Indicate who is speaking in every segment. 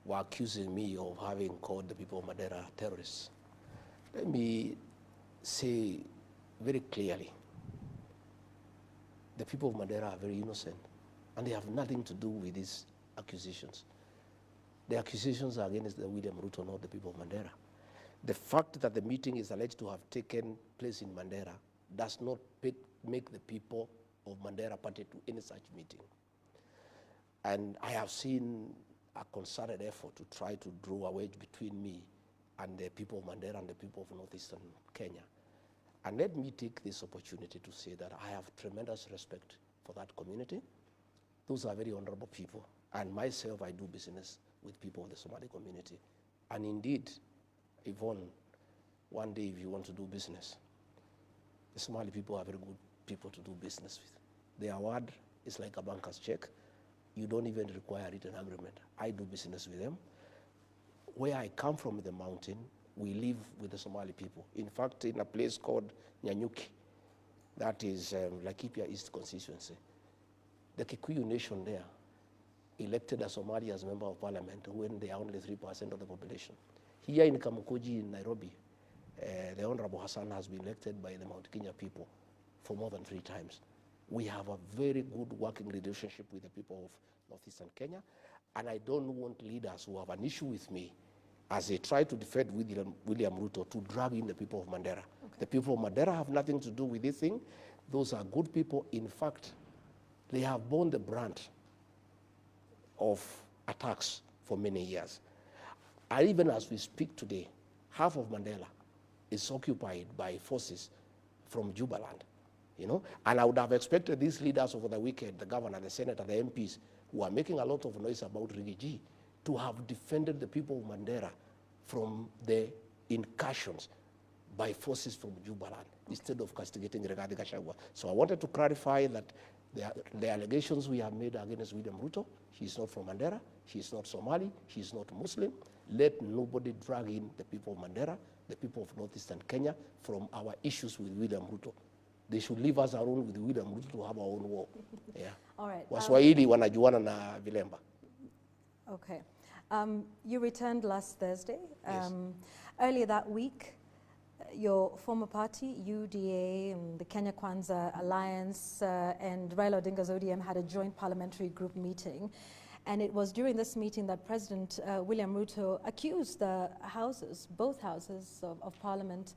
Speaker 1: were accusing me of having called the people of Madeira terrorists. Let me say very clearly, the people of Madeira are very innocent, and they have nothing to do with these accusations. The accusations are against the William Ruto, not the people of Madeira. The fact that the meeting is alleged to have taken place in Madeira does not make the people of Madeira party to any such meeting. And I have seen a concerted effort to try to draw a wedge between me and the people of Madeira and the people of northeastern Kenya. And let me take this opportunity to say that I have tremendous respect for that community. Those are very honorable people. And myself, I do business with people of the Somali community. And indeed, Yvonne, one day if you want to do business, the Somali people are very good people to do business with. Their word is like a banker's check. You don't even require a written agreement. I do business with them. Where I come from in the mountain, we live with the Somali people. In fact, in a place called Nyanyuki, that is Laikipia East constituency, the Kikuyu nation there elected a Somali as member of parliament when they are only 3% of the population. Here in Kamukoji in Nairobi, the Honorable Hassan has been elected by the Mount Kenya people for more than 3 times. We have a very good working relationship with the people of northeastern Kenya, and I don't want leaders who have an issue with me as they try to defend William Ruto to drag in the people of Madeira. Okay. The people of Madeira have nothing to do with this thing. Those are good people. In fact, they have borne the brunt of attacks for many years. And even as we speak today, half of Mandela is occupied by forces from Jubaland, you know? And I would have expected these leaders over the weekend, the governor, the senator, the MPs, who are making a lot of noise about Rigiji, to have defended the people of Mandera from the incursions by forces from Jubaland, instead of castigating Rigathi Gachagua. So I wanted to clarify that the allegations we have made against William Ruto, he's not from Mandera, he's not Somali, he's not Muslim. Let nobody drag in the people of Mandera, the people of northeastern Kenya, from our issues with William Ruto. They should leave us alone with William Ruto to have our own war. Yeah.
Speaker 2: All right.
Speaker 1: Waswahili wanajuana na vilemba.
Speaker 2: Okay. You returned last Thursday.
Speaker 1: Yes.
Speaker 2: Earlier that week, your former party, UDA, the Kenya Kwanza Alliance, and Raila Odinga's ODM had a joint parliamentary group meeting. And it was during this meeting that President William Ruto accused the houses, both houses of parliament,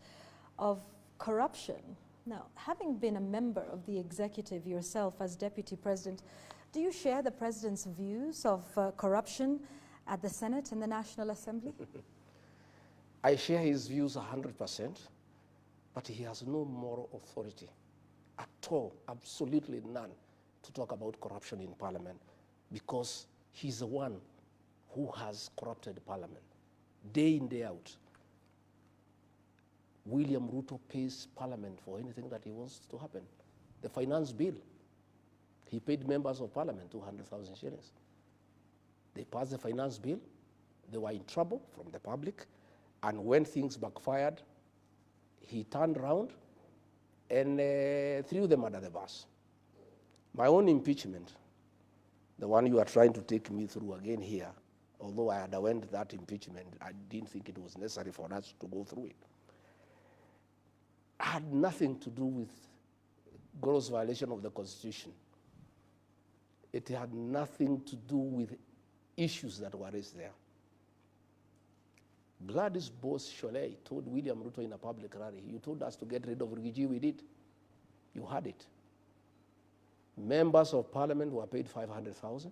Speaker 2: of corruption. Now, having been a member of the executive yourself as deputy president, do you share the president's views of corruption at the Senate and the National Assembly?
Speaker 1: I share his views 100%, but he has no moral authority at all, absolutely none, to talk about corruption in Parliament, because he's the one who has corrupted Parliament, day in, day out. William Ruto pays Parliament for anything that he wants to happen. The finance bill, he paid members of Parliament 200,000 shillings. They passed the finance bill, they were in trouble from the public, and when things backfired, he turned around and threw them under the bus. My own impeachment, the one you are trying to take me through again here, although I underwent that impeachment, I didn't think it was necessary for us to go through it, had nothing to do with gross violation of the Constitution. It had nothing to do with issues that were raised there. Gladys Bose-Sholei told William Ruto in a public rally, you told us to get rid of Rigiji, we did. You had it. Members of Parliament were paid 500,000.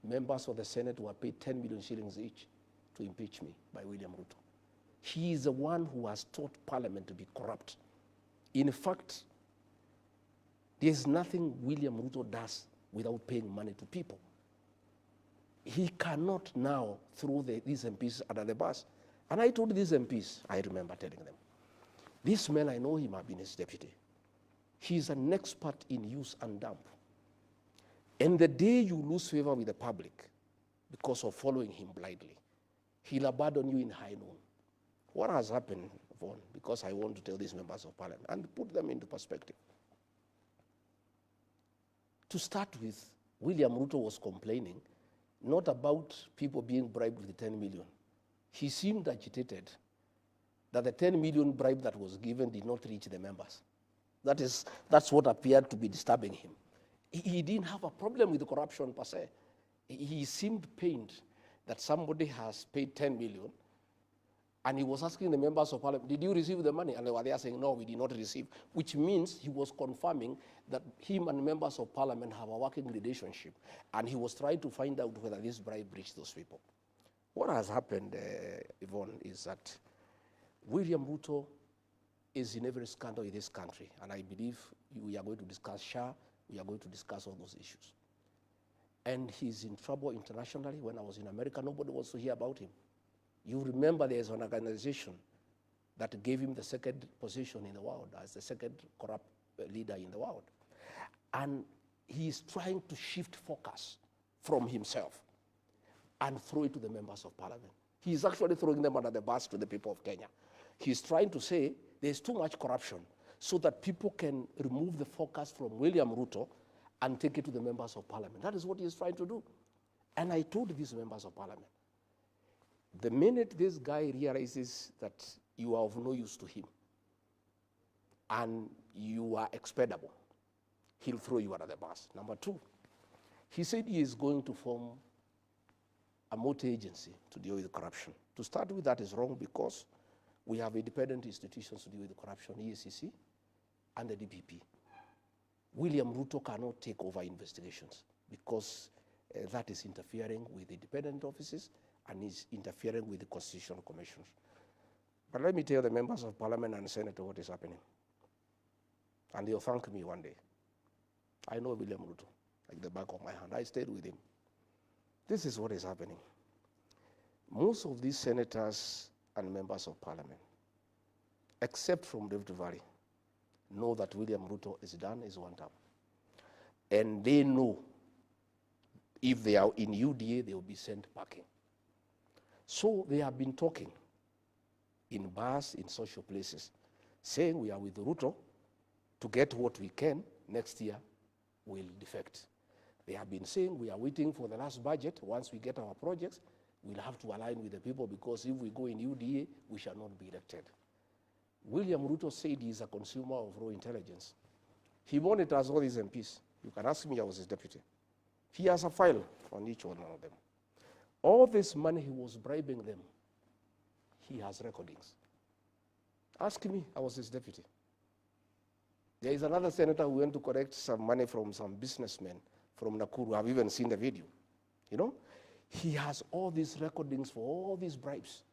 Speaker 1: Members of the Senate were paid 10 million shillings each to impeach me by William Ruto. He is the one who has taught Parliament to be corrupt. In fact, there's nothing William Ruto does without paying money to people. He cannot now throw these MPs under the bus. And I told these MPs, I remember telling them, this man, I know him, I've been his deputy. He's an expert in use and dump. And the day you lose favor with the public because of following him blindly, he'll abandon you in high noon. What has happened, Vaughan, because I want to tell these members of Parliament and put them into perspective. To start with, William Ruto was complaining not about people being bribed with 10 million. He seemed agitated that the 10 million bribe that was given did not reach the members. That's what appeared to be disturbing him. He didn't have a problem with corruption per se. He seemed pained that somebody has paid 10 million, and he was asking the members of parliament, did you receive the money? And they were there saying, no, we did not receive, which means he was confirming that him and members of parliament have a working relationship, and he was trying to find out whether this bribe reached those people. What has happened, Yvonne, is that William Ruto is in every scandal in this country, and I believe we are going to discuss SHA, we are going to discuss all those issues. And he's in trouble internationally. When I was in America, nobody wants to hear about him. You remember there's an organization that gave him the second position in the world as the second corrupt leader in the world. And he's trying to shift focus from himself and throw it to the members of parliament. He's actually throwing them under the bus to the people of Kenya. He's trying to say there's too much corruption so that people can remove the focus from William Ruto and take it to the members of parliament. That is what he's trying to do. And I told these members of parliament, the minute this guy realizes that you are of no use to him and you are expendable, he'll throw you under the bus. Number two, he said he is going to form a multi-agency to deal with corruption. To start with, that is wrong because we have independent institutions to deal with corruption, EACC and the DPP. William Ruto cannot take over investigations because that is interfering with independent offices and is interfering with the constitutional commissions. But let me tell the members of parliament and Senate what is happening. And they'll thank me one day. I know William Ruto like the back of my hand. I stayed with him. This is what is happening. Most of these senators and members of parliament, except from Rift Valley, know that William Ruto is done his one term. And they know if they are in UDA, they will be sent packing. So they have been talking in bars, in social places, saying we are with Ruto to get what we can. Next year, we'll defect. They have been saying we are waiting for the last budget. Once we get our projects, we'll have to align with the people because if we go in UDA, we shall not be elected. William Ruto said he is a consumer of raw intelligence. He monitors all these MPs. You can ask me, I was his deputy. He has a file on each one of them. All this money he was bribing them, he has recordings. Ask me, I was his deputy. There is another senator who went to collect some money from some businessmen from Nakuru. I've even seen the video. You know, he has all these recordings for all these bribes,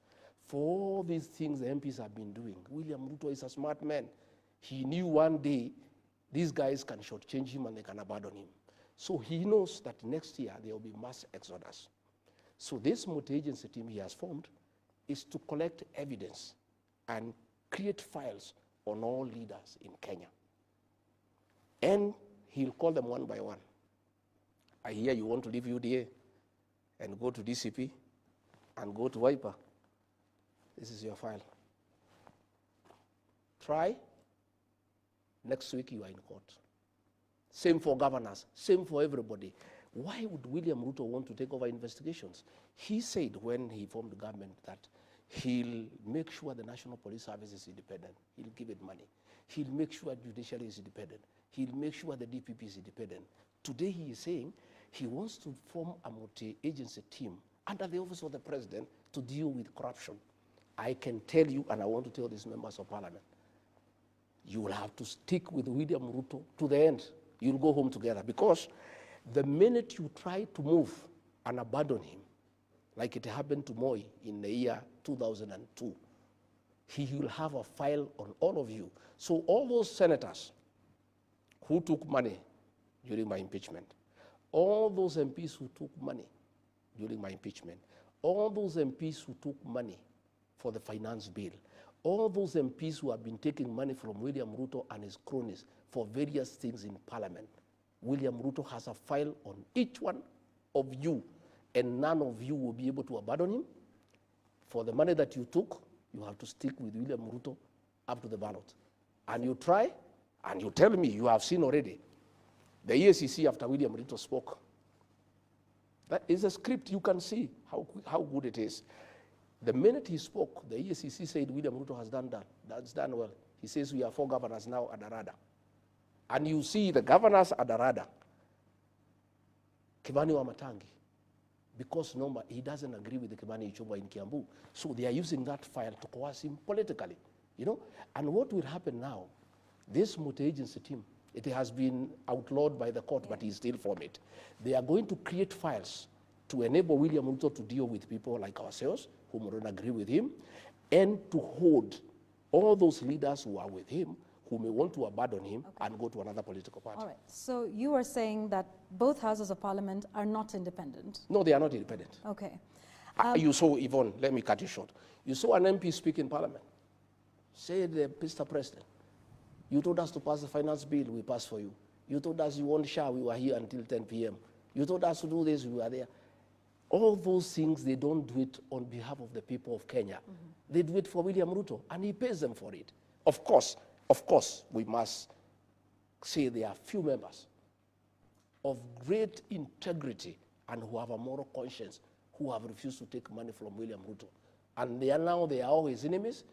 Speaker 1: for all these things the MPs have been doing. William Ruto is a smart man. He knew one day these guys can shortchange him and they can abandon him. So he knows that next year there will be mass exodus. So this multi-agency team he has formed is to collect evidence and create files on all leaders in Kenya. And he'll call them one by one. I hear you want to leave UDA and go to DCP and go to Wiper. This is your file. Try. Next week you are in court. Same for governors, same for everybody. Why would William Ruto want to take over investigations? He said when he formed the government that he'll make sure the National Police Service is independent. He'll give it money. He'll make sure judiciary is independent. He'll make sure the DPP is independent. Today he is saying he wants to form a multi-agency team under the office of the president to deal with corruption. I can tell you, and I want to tell these members of parliament, you will have to stick with William Ruto to the end. You'll go home together because the minute you try to move and abandon him, like it happened to Moi in the year 2002, he will have a file on all of you. So all those senators who took money during my impeachment, all those MPs who took money during my impeachment, all those MPs who took money for the finance bill, all those MPs who have been taking money from William Ruto and his cronies for various things in parliament, William Ruto has a file on each one of you, and none of you will be able to abandon him. For the money that you took, you have to stick with William Ruto up to the ballot. And you try, and you tell me, you have seen already, the EACC after William Ruto spoke, That is a script. You can see how good it is. The minute he spoke, the EACC said William Ruto has done that. That's done well. He says we are 4 governors now at the radar. And you see the governors at the radar. Kimani Wamatangi, because he doesn't agree with the Kimani Ichung'wah in Kiambu. So they are using that file to coerce him politically. You know? And what will happen now, this multi-agency team, it has been outlawed by the court, but he's still from it. They are going to create files to enable William Ruto to deal with people like ourselves, who don't agree with him, and to hold all those leaders who are with him, who may want to abandon him and go to another political party.
Speaker 2: All right. So you are saying that both houses of parliament are not independent?
Speaker 1: No, they are not independent.
Speaker 2: Okay.
Speaker 1: You saw, Yvonne, let me cut you short. You saw an MP speak in parliament. Said, Mr. President, you told us to pass the finance bill, we passed for you. You told us you want SHA, we were here until 10 p.m. You told us to do this, we were there. All those things, they don't do it on behalf of the people of Kenya. They do it for William Ruto, and he pays them for it. Of course, we must say there are few members of great integrity and who have a moral conscience who have refused to take money from William Ruto. And they are all his enemies.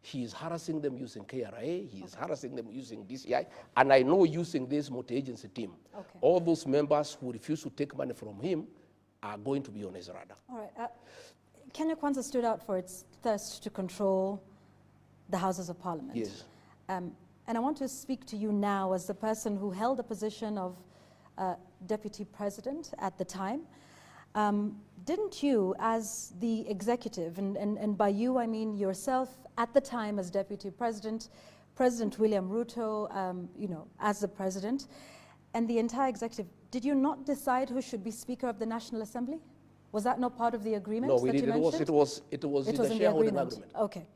Speaker 1: He is harassing them using KRA, he is harassing them using DCI, and I know using this multi-agency team. All those members who refuse to take money from him are going to be on his radar.
Speaker 2: All right. Kenya Kwanza stood out for its thirst to control the Houses of Parliament.
Speaker 1: Yes.
Speaker 2: And I want to speak to you now as the person who held the position of Deputy President at the time. Didn't you, as the executive, and by you I mean yourself at the time as Deputy President, President William Ruto, as the President, and the entire executive, did you not decide who should be Speaker of the National Assembly? Was that not part of the agreement?
Speaker 1: No, we did. It was in the shareholding agreement.
Speaker 2: Okay.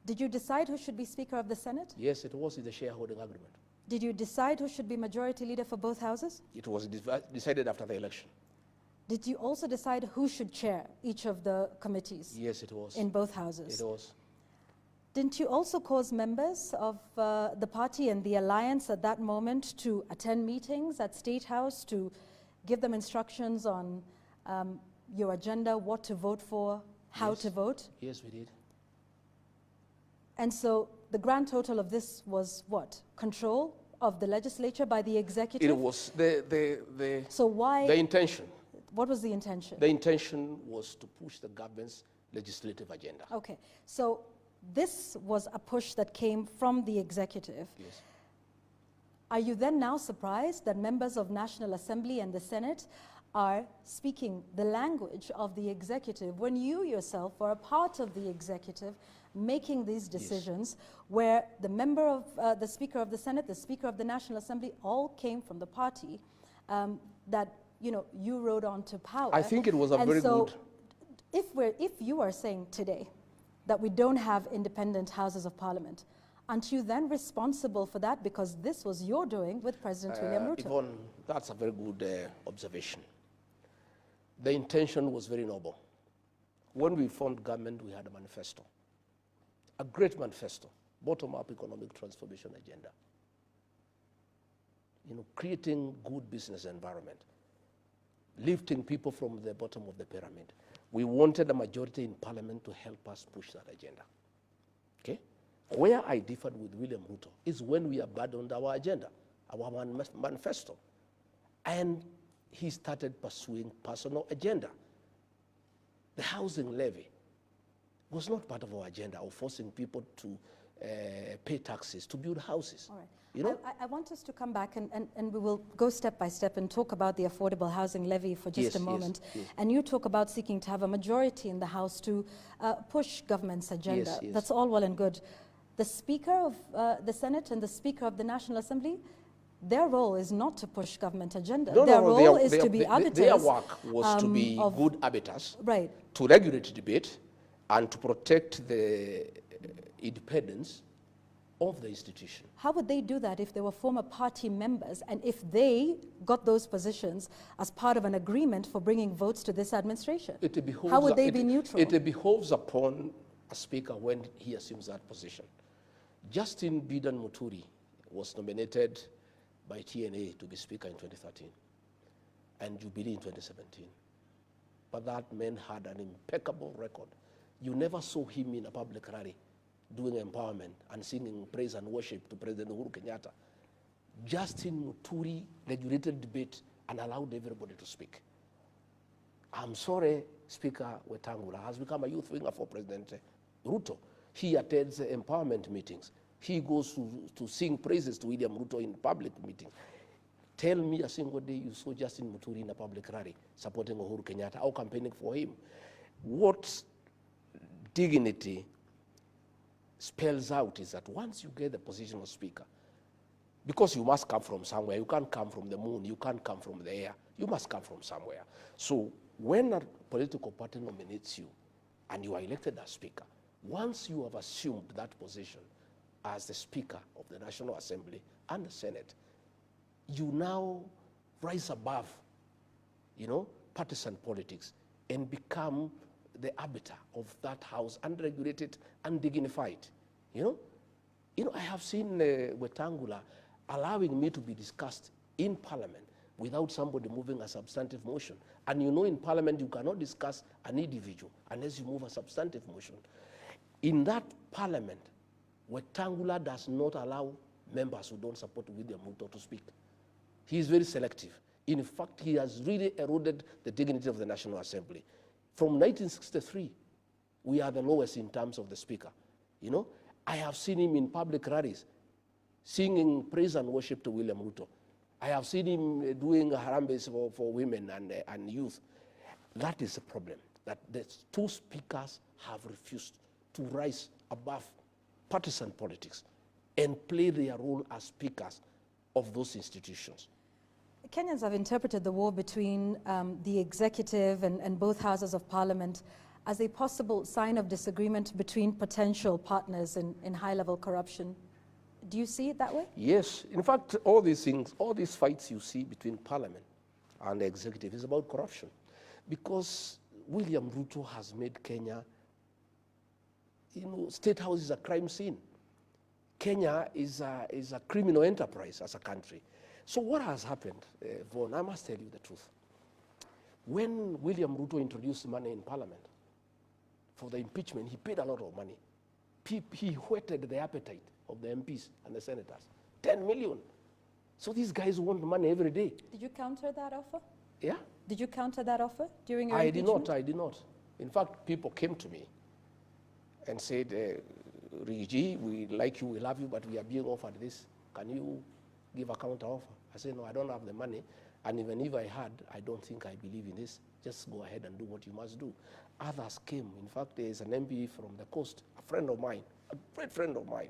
Speaker 2: Did you decide who should be Speaker of the Senate?
Speaker 1: Yes, it was in the shareholding agreement.
Speaker 2: Did you decide who should be Majority Leader for both houses?
Speaker 1: It was decided after the election.
Speaker 2: Did you also decide who should chair each of the committees?
Speaker 1: Yes, it was.
Speaker 2: In both houses?
Speaker 1: It was.
Speaker 2: Didn't you also cause members of the party and the alliance at that moment to attend meetings at State House to give them instructions on your agenda, what to vote for, how to vote?
Speaker 1: Yes, we did.
Speaker 2: And so the grand total of this was what? Control of the legislature by the executive?
Speaker 1: It was
Speaker 2: so why?
Speaker 1: The intention.
Speaker 2: What was the intention?
Speaker 1: The intention was to push the government's legislative agenda.
Speaker 2: Okay, so this was a push that came from the executive.
Speaker 1: Yes.
Speaker 2: Are you then now surprised that members of National Assembly and the Senate are speaking the language of the executive when you yourself are a part of the executive making these decisions, where the member of the Speaker of the Senate, the Speaker of the National Assembly, all came from the party that you rode on to power?
Speaker 1: I think it was a very good.
Speaker 2: If you are saying today that we don't have independent Houses of Parliament, aren't you then responsible for that, because this was your doing with President William Ruto?
Speaker 1: Yvonne, that's a very good observation. The intention was very noble. When we formed government, we had a manifesto, a great manifesto, bottom-up economic transformation agenda, creating good business environment, lifting people from the bottom of the pyramid. We wanted a majority in Parliament to help us push that agenda. Okay? Where I differed with William Ruto is when we abandoned our agenda, our manifesto, and he started pursuing personal agenda. The housing levy was not part of our agenda of forcing people to pay taxes to build houses.
Speaker 2: All right. I want us to come back and we will go step by step and talk about the affordable housing levy for just a moment. Yes. And you talk about seeking to have a majority in the House to push government's agenda.
Speaker 1: Yes, yes.
Speaker 2: That's all well and good. The Speaker of the Senate and the Speaker of the National Assembly, their role is not to push government agenda. Their role is to be arbiters.
Speaker 1: Their work was to be good arbiters,
Speaker 2: right,
Speaker 1: to regulate debate, and to protect the independence of the institution.
Speaker 2: How would they do that if they were former party members and if they got those positions as part of an agreement for bringing votes to this administration? How would they be neutral?
Speaker 1: It behoves upon a speaker when he assumes that position. Justin Bidan Muturi was nominated by TNA to be speaker in 2013 and Jubilee in 2017. but that man had an impeccable record. You never saw him in a public rally doing empowerment and singing praise and worship to President Uhuru Kenyatta. Justin Muturi regulated debate and allowed everybody to speak. I'm sorry, Speaker Wetangula has become a youth winger for President Ruto. He attends empowerment meetings. He goes to sing praises to William Ruto in public meetings. Tell me a single day you saw Justin Muturi in a public rally supporting Uhuru Kenyatta or campaigning for him. What dignity spells out is that once you get the position of speaker, because you must come from somewhere, you can't come from the moon, you can't come from the air, you must come from somewhere. So when a political party nominates you and you are elected as speaker, once you have assumed that position as the speaker of the National Assembly and the Senate, you now rise above, partisan politics and become the arbiter of that house, unregulated, undignified. I have seen Wetangula allowing me to be discussed in Parliament without somebody moving a substantive motion. And in Parliament you cannot discuss an individual unless you move a substantive motion. In that Parliament, Wetangula does not allow members who don't support William Ruto to speak. He is very selective. In fact, he has really eroded the dignity of the National Assembly. From 1963, we are the lowest in terms of the speaker. I have seen him in public rallies singing praise and worship to William Ruto. I have seen him doing harambes for women and youth. That is the problem, that the two speakers have refused to rise above partisan politics and play their role as speakers of those institutions.
Speaker 2: Kenyans have interpreted the war between the executive and both houses of parliament as a possible sign of disagreement between potential partners in high-level corruption. Do you see it that way?
Speaker 1: Yes. In fact, all these things, all these fights you see between parliament and the executive is about corruption. Because William Ruto has made Kenya, State House is a crime scene. Kenya is a criminal enterprise as a country. So what has happened, Vaughan, I must tell you the truth. When William Ruto introduced money in Parliament for the impeachment, he paid a lot of money. He whetted the appetite of the MPs and the senators. 10 million. So these guys want money every day.
Speaker 2: Did you counter that offer?
Speaker 1: Yeah.
Speaker 2: Did you counter that offer during your impeachment?
Speaker 1: I did not. In fact, people came to me and said, Rigi, we like you, we love you, but we are being offered this. Can you give a counter offer? I said, no, I don't have the money. And even if I had, I don't think I believe in this. Just go ahead and do what you must do. Others came. In fact, there is an MP from the coast, a friend of mine, a great friend of mine.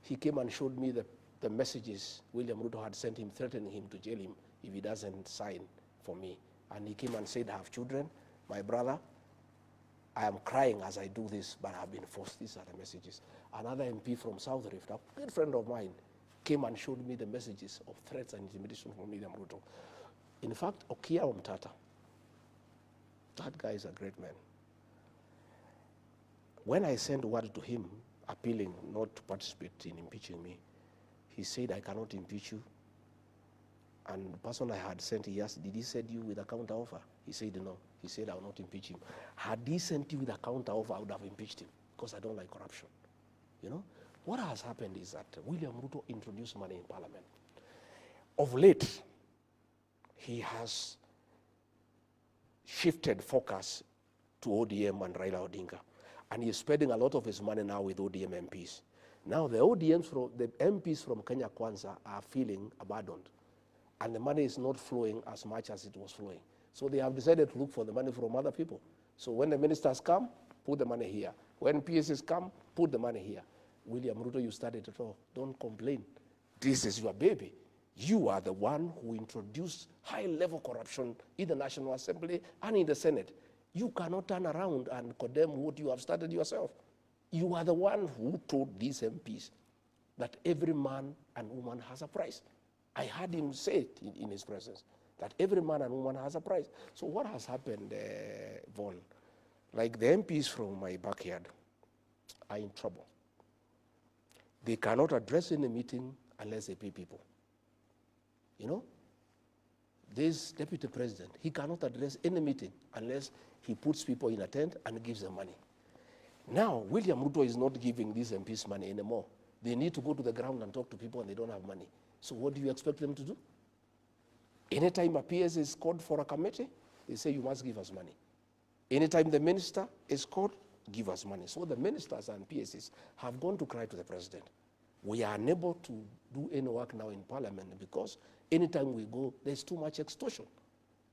Speaker 1: He came and showed me the messages William Ruto had sent him, threatening him to jail him if he doesn't sign for me. And he came and said, I have children, my brother, I am crying as I do this, but I've been forced. These are the messages. Another MP from South Rift, a good friend of mine, came and showed me the messages of threats and intimidation from William Ruto. In fact, Okia Omtata, that guy is a great man. When I sent word to him appealing not to participate in impeaching me, he said, I cannot impeach you. And the person I had sent, he asked, did he send you with a counter offer? He said, no. He said, I will not impeach him. Had he sent you with a counter offer, I would have impeached him because I don't like corruption. What has happened is that William Ruto introduced money in Parliament. Of late, he has shifted focus to ODM and Raila Odinga. And he is spending a lot of his money now with ODM MPs. Now the MPs from Kenya Kwanza are feeling abandoned. And the money is not flowing as much as it was flowing. So they have decided to look for the money from other people. So when the ministers come, put the money here. When PSs come, put the money here. William Ruto, you started it all. Don't complain. This is your baby. You are the one who introduced high-level corruption in the National Assembly and in the Senate. You cannot turn around and condemn what you have started yourself. You are the one who told these MPs that every man and woman has a price. I heard him say it in his presence, that every man and woman has a price. So what has happened, Vaughan? Like the MPs from my backyard are in trouble. They cannot address any meeting unless they pay people. this deputy president, he cannot address any meeting unless he puts people in a tent and gives them money. Now, William Ruto is not giving these MPs money anymore. They need to go to the ground and talk to people, and they don't have money. So what do you expect them to do? Anytime a PS is called for a committee, they say you must give us money. Anytime the minister is called, give us money. So the ministers and PSs have gone to cry to the president. We are unable to do any work now in parliament because anytime we go, there's too much extortion.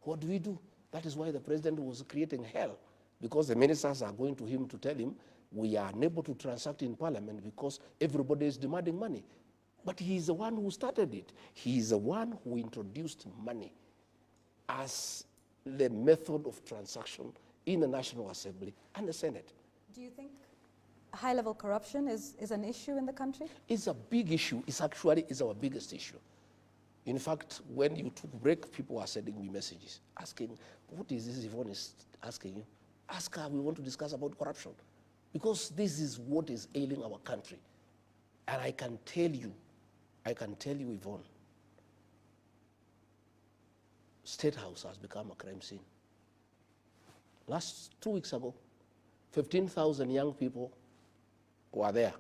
Speaker 1: What do we do? That is why the president was creating hell, because the ministers are going to him to tell him, we are unable to transact in parliament because everybody is demanding money. But he is the one who started it. He is the one who introduced money as the method of transaction in the National Assembly and the Senate.
Speaker 2: Do you think high-level corruption is an issue in the country?
Speaker 1: It's a big issue. It's actually our biggest issue. In fact, when you took break, people are sending me messages asking, what is this Yvonne is asking you? Ask her, we want to discuss about corruption. Because this is what is ailing our country. And I can tell you, Yvonne, State House has become a crime scene. Last 2 weeks ago, 15,000 young people were there.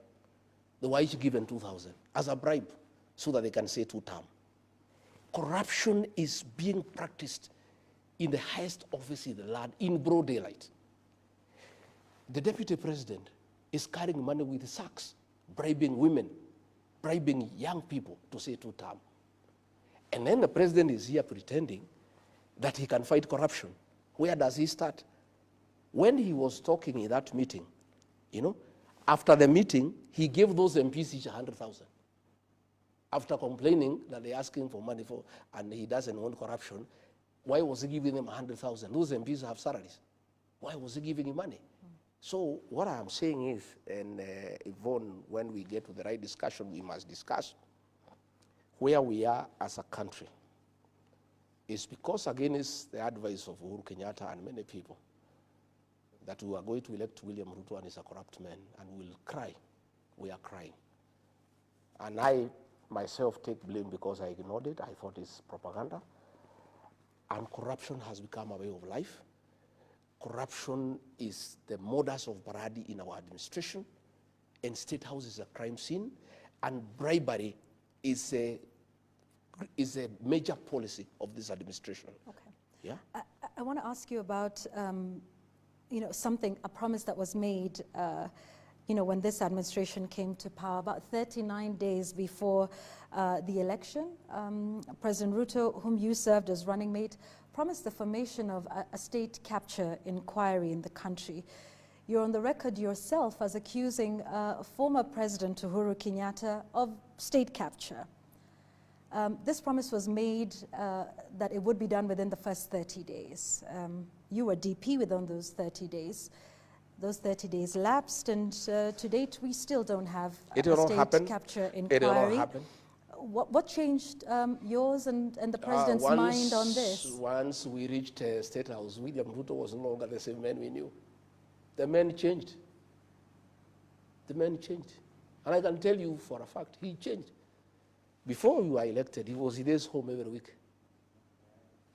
Speaker 1: They were each given 2,000 as a bribe so that they can say 2 term. Corruption is being practiced in the highest office in the land in broad daylight. The deputy president is carrying money with sacks, bribing women, bribing young people to say 2 term. And then the president is here pretending that he can fight corruption. Where does he start? When he was talking in that meeting, after the meeting, he gave those MPs each 100,000. After complaining that they're asking for money and he doesn't want corruption, why was he giving them 100,000? Those MPs have salaries. Why was he giving him money? So what I'm saying is, and Yvonne, when we get to the right discussion, we must discuss where we are as a country. It's because against the advice of Uhuru Kenyatta and many people that we are going to elect William Ruto and he's a corrupt man, and we'll cry. We are crying. And I myself take blame because I ignored it. I thought it's propaganda. And corruption has become a way of life. Corruption is the modus operandi in our administration, and State House is a crime scene, and bribery is a major policy of this administration.
Speaker 2: Okay.
Speaker 1: Yeah.
Speaker 2: I want to ask you about a promise that was made when this administration came to power, about 39 days before the election. President Ruto, whom you served as running mate, promised the formation of a state capture inquiry in the country. You're on the record yourself as accusing former President Uhuru Kenyatta of state capture. This promise was made that it would be done within the first 30 days. You were DP within those 30 days. Those 30 days lapsed, and to date, we still don't have a state capture inquiry.
Speaker 1: It will not happen.
Speaker 2: What changed yours and the president's mind on this?
Speaker 1: Once we reached State House, William Ruto was no longer the same man we knew. The man changed. The man changed. And I can tell you for a fact, he changed. Before we were elected, he was in his home every week.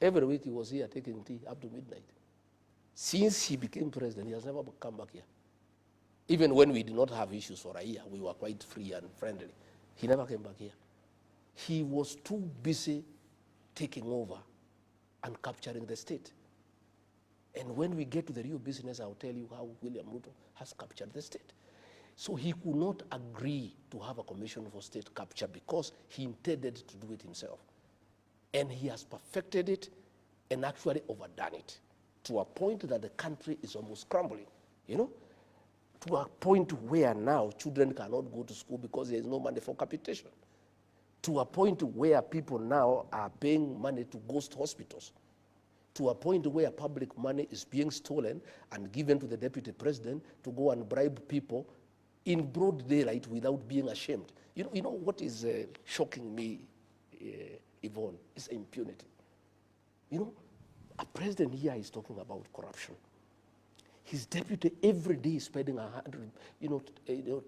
Speaker 1: Every week he was here taking tea up to midnight. Since he became president, he has never come back here. Even when we did not have issues for a year, we were quite free and friendly. He never came back here. He was too busy taking over and capturing the state. And when we get to the real business, I'll tell you how William Ruto has captured the state. So he could not agree to have a commission for state capture because he intended to do it himself. And he has perfected it and actually overdone it to a point that the country is almost crumbling, to a point where now children cannot go to school because there is no money for capitation, to a point where people now are paying money to ghost hospitals, to a point where public money is being stolen and given to the deputy president to go and bribe people in broad daylight without being ashamed. You know what is shocking me, Yvonne, is impunity. A president here is talking about corruption. His deputy every day is spending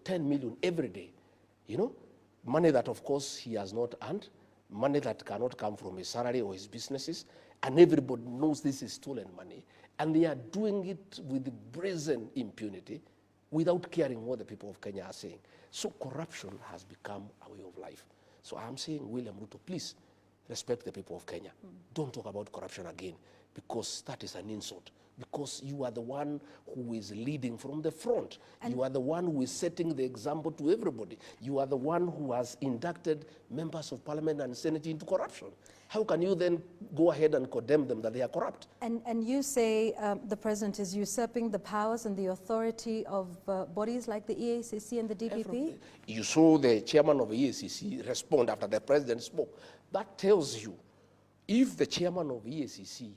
Speaker 1: 10 million every day. Money that of course he has not earned, money that cannot come from his salary or his businesses, and everybody knows this is stolen money, and they are doing it with brazen impunity without caring what the people of Kenya are saying. So corruption has become a way of life. So I'm saying, William Ruto, please respect the people of Kenya. Don't talk about corruption again, because that is an insult. Because you are the one who is leading from the front. And you are the one who is setting the example to everybody. You are the one who has inducted members of parliament and senate into corruption. How can you then go ahead and condemn them that they are corrupt?
Speaker 2: And you say the president is usurping the powers and the authority of bodies like the EACC and the DPP?
Speaker 1: You saw the chairman of the EACC respond after the president spoke. That tells you, if the chairman of EACC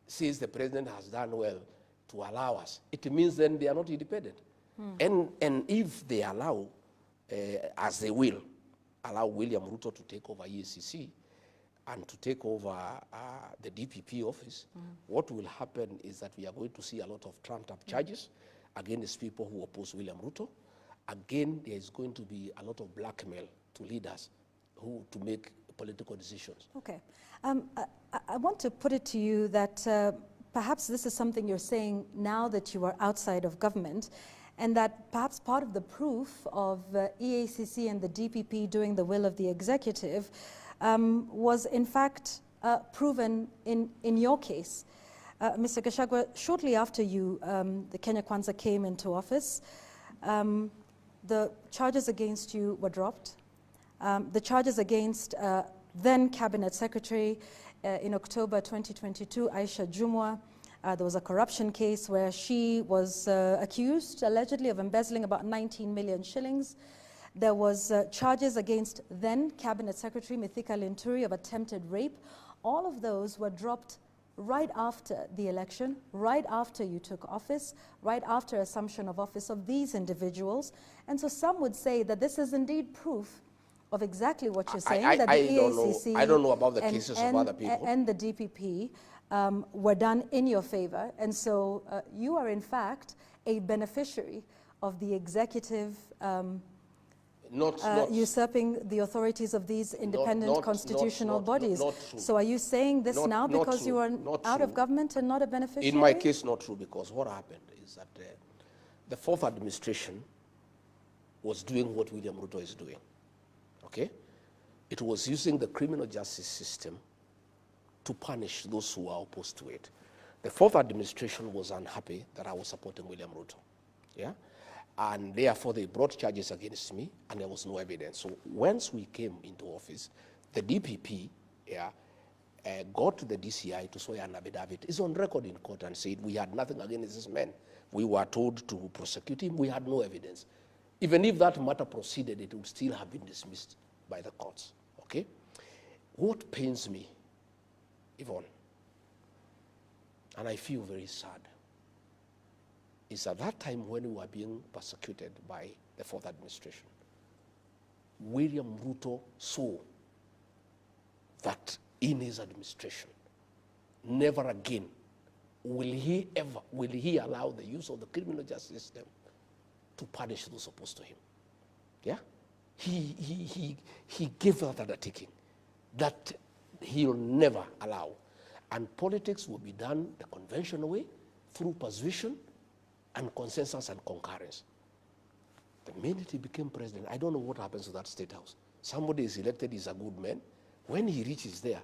Speaker 1: says the president has done well to allow us, it means then they are not independent. And if they allow, as they will, allow William Ruto to take over EACC and to take over the DPP office, what will happen is that we are going to see a lot of trumped up charges against people who oppose William Ruto. Again, there is going to be a lot of blackmail to leaders to make political decisions.
Speaker 2: Okay. I want to put it to you that perhaps this is something you're saying now that you are outside of government, and that perhaps part of the proof of EACC and the DPP doing the will of the executive was in fact proven in your case. Mr. Gachagua, shortly after the Kenya Kwanza came into office, the charges against you were dropped. The charges against then Cabinet Secretary in October 2022, Aisha Jumwa, there was a corruption case where she was accused allegedly of embezzling about 19 million shillings. There was charges against then Cabinet Secretary Mithika Linturi of attempted rape. All of those were dropped right after the election, right after you took office, right after assumption of office of these individuals. And so some would say that this is indeed proof of exactly what you're saying, that the EACC
Speaker 1: I don't know about the cases of other people.
Speaker 2: And the DPP were done in your favor. And so you are, in fact, a beneficiary of the executive usurping the authorities of these independent constitutional bodies.
Speaker 1: Not true.
Speaker 2: So are you saying this now because you are out of government and not a beneficiary?
Speaker 1: In my case, not true, because what happened is that the fourth administration was doing what William Ruto is doing. Okay? It was using the criminal justice system to punish those who are opposed to it. The fourth administration was unhappy that I was supporting William Ruto. Yeah? And therefore, they brought charges against me, and there was no evidence. So once we came into office, the DPP got to the DCI to swear an affidavit. It's on record in court and said we had nothing against this man. We were told to prosecute him. We had no evidence. Even if that matter proceeded, it would still have been dismissed by the courts. Okay? What pains me, Yvonne, and I feel very sad, is at that time when we were being persecuted by the fourth administration, William Ruto saw that in his administration, never again will he allow the use of the criminal justice system to punish those opposed to him. Yeah? He gave that undertaking that he'll never allow. And politics will be done the conventional way, through persuasion and consensus and concurrence. The minute he became president, I don't know what happens to that state house. Somebody is elected, he's a good man. When he reaches there,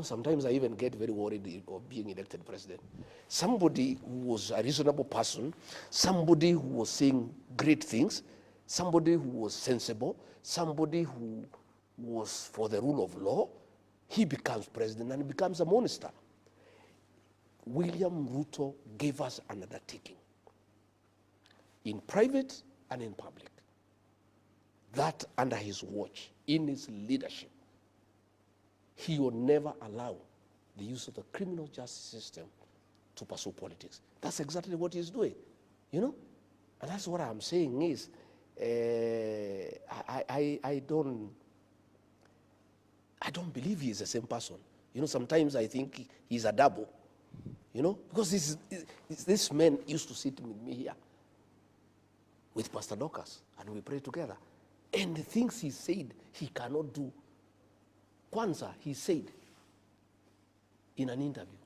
Speaker 1: sometimes I even get very worried of being elected president. Somebody who was a reasonable person, somebody who was saying great things, somebody who was sensible, somebody who was for the rule of law, he becomes president and becomes a monster. William Ruto gave us an undertaking, in private and in public, that under his watch, in his leadership, he will never allow the use of the criminal justice system to pursue politics. That's exactly what he's doing, And that's what I'm saying is, I don't believe he is the same person. Sometimes I think he's a double, because this man used to sit with me here with Pastor Dorcas, and we pray together. And the things he said he cannot do Kwanzaa, he said in an interview,